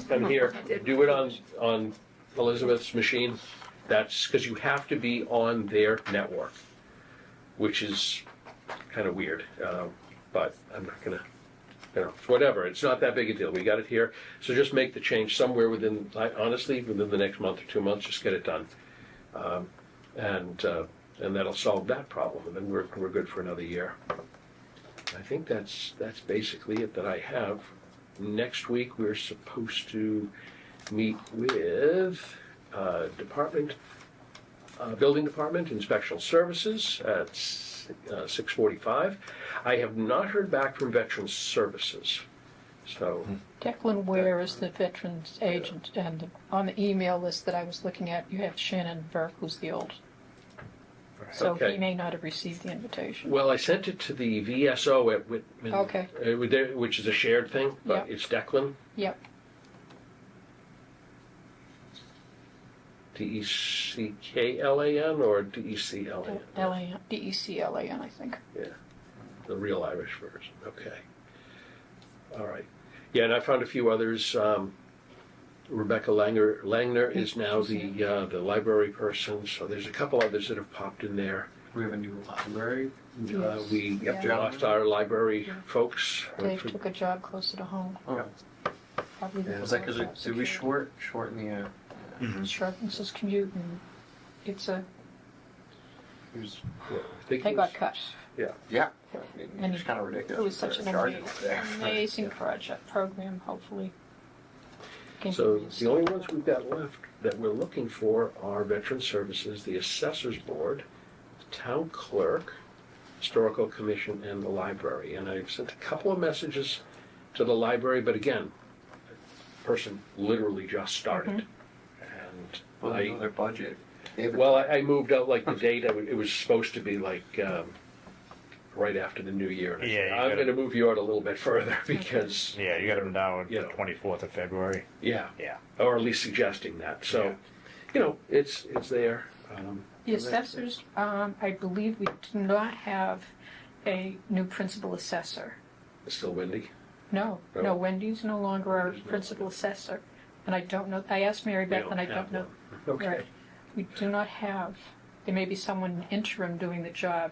come here, do it on Elizabeth's machine. That's because you have to be on their network, which is kind of weird. But I'm not gonna, it's whatever, it's not that big a deal. We got it here. So just make the change somewhere within the next month or 2 months, just get it done. And that'll solve that problem, and then we're good for another year. I think that's basically it that I have. Next week, we're supposed to meet with building department, inspectional services at 6:45. I have not heard back from veterans services, so. Declan Ware is the veterans agent, and on the email list that I was looking at, you have Shannon Burke, who's the old. So Okay. he may not have received the invitation. Well, I sent it to the VSO at Whitman. Okay. Which is a shared thing, but Yeah. it's Declan. Yep. DECKLAN or DECLAN? L-A-N, D-E-C-L-A-N, I think. Yeah, the real Irish version, okay. All right. Yeah, and I found a few others. Rebecca Langner is now the library person, so there's a couple others that have popped in there. We have a new library. Yes. We Yeah. lost our library folks. Dave took a job closer to home. Oh. Probably Yeah, because was that because of did we security. shorten the? It shortens his commute, and it Who's, they got cut. yeah. I mean, And it's kind of ridiculous. It was such an Charging up there. amazing program, hopefully. can So be the only ones we've got left that we're looking for are Veteran Services, the Assessors Board, the Town Clerk, Historical Commission, and the Library. And I've sent a couple of messages to the library, but again, the person literally just started. And Well, they know their budget. I moved out like the date. It was supposed to be like right after the new year. And I said, Yeah, you I'm gotta- going to move you out a little bit further because Yeah, you got them down You the know. 24th of February. yeah, Yeah. or at least suggesting that. So, it's there. The assessors, I believe we do not have a new principal assessor. It's still windy. No, Oh. no, Wendy's no longer our There's no principal Wendy. assessor. And I don't know, I asked Mary We Beth and I have don't know. one. Okay. Right. We do not have, there may be someone interim doing the job,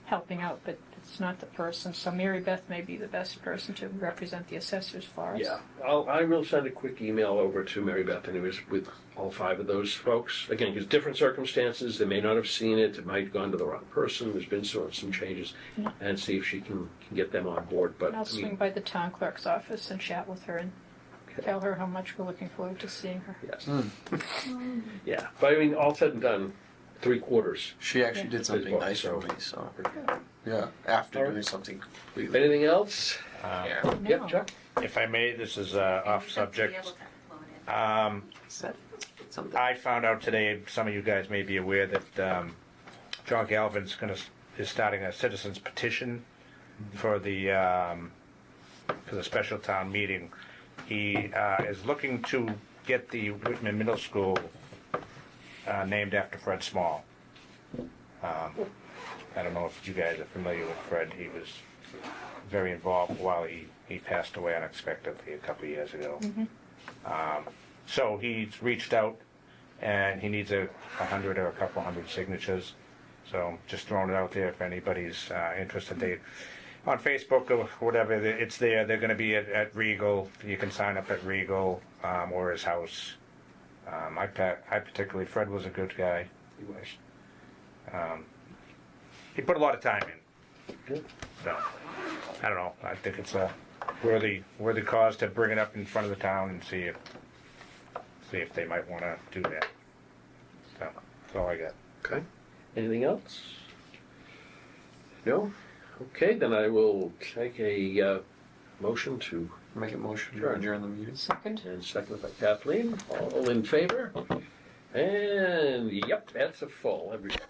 helping out, but it's not the person. So Mary Beth may be the best person to represent the assessors for us. Yeah, I will send a quick email over to Mary Beth anyways with all 5 of those folks. Again, because different circumstances, they may not have seen it, it might have gone to the wrong person, there's been some changes, Yeah. and see if she can get them on board. But I'll swing by the town clerk's office and chat with her and tell her how much we're looking forward to seeing her. yes. Yeah, but I mean, all said and done, 3/4. She actually did something Baseball, nice for so- me, so yeah. After Alright. doing something completely. Anything else? Yeah. No. Yep, Chuck? If I may, this is off subject. Something. I found out today, some of you guys may be aware that John Galvin's is starting a citizens petition for the special town meeting. He is looking to get the Whitman Middle School named after Fred Small. I don't know if you guys are familiar with Fred. He was very involved while he passed away unexpectedly a couple of years ago. So he's reached out and he needs 100 or a couple hundred signatures. So just throwing it out there if anybody's interested. They on Facebook or whatever, it's there. They're going to be at Regal. You can sign up at Regal or his house. I particularly, Fred was a good guy. He was. He put a lot of time in. So I don't know. I think it's a worthy cause to bring it up in front of the town and see if they might want to do that. So that's all I got. Okay. Anything else? No? Okay, then I will take a motion to, Make a motion to Sure. adjourn the meeting. Second? and seconded by Kathleen. All in favor? And, yep, that's a full, everybody.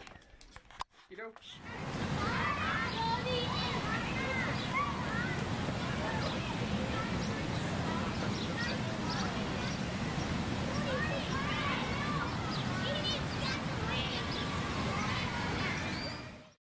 Okey-dokes.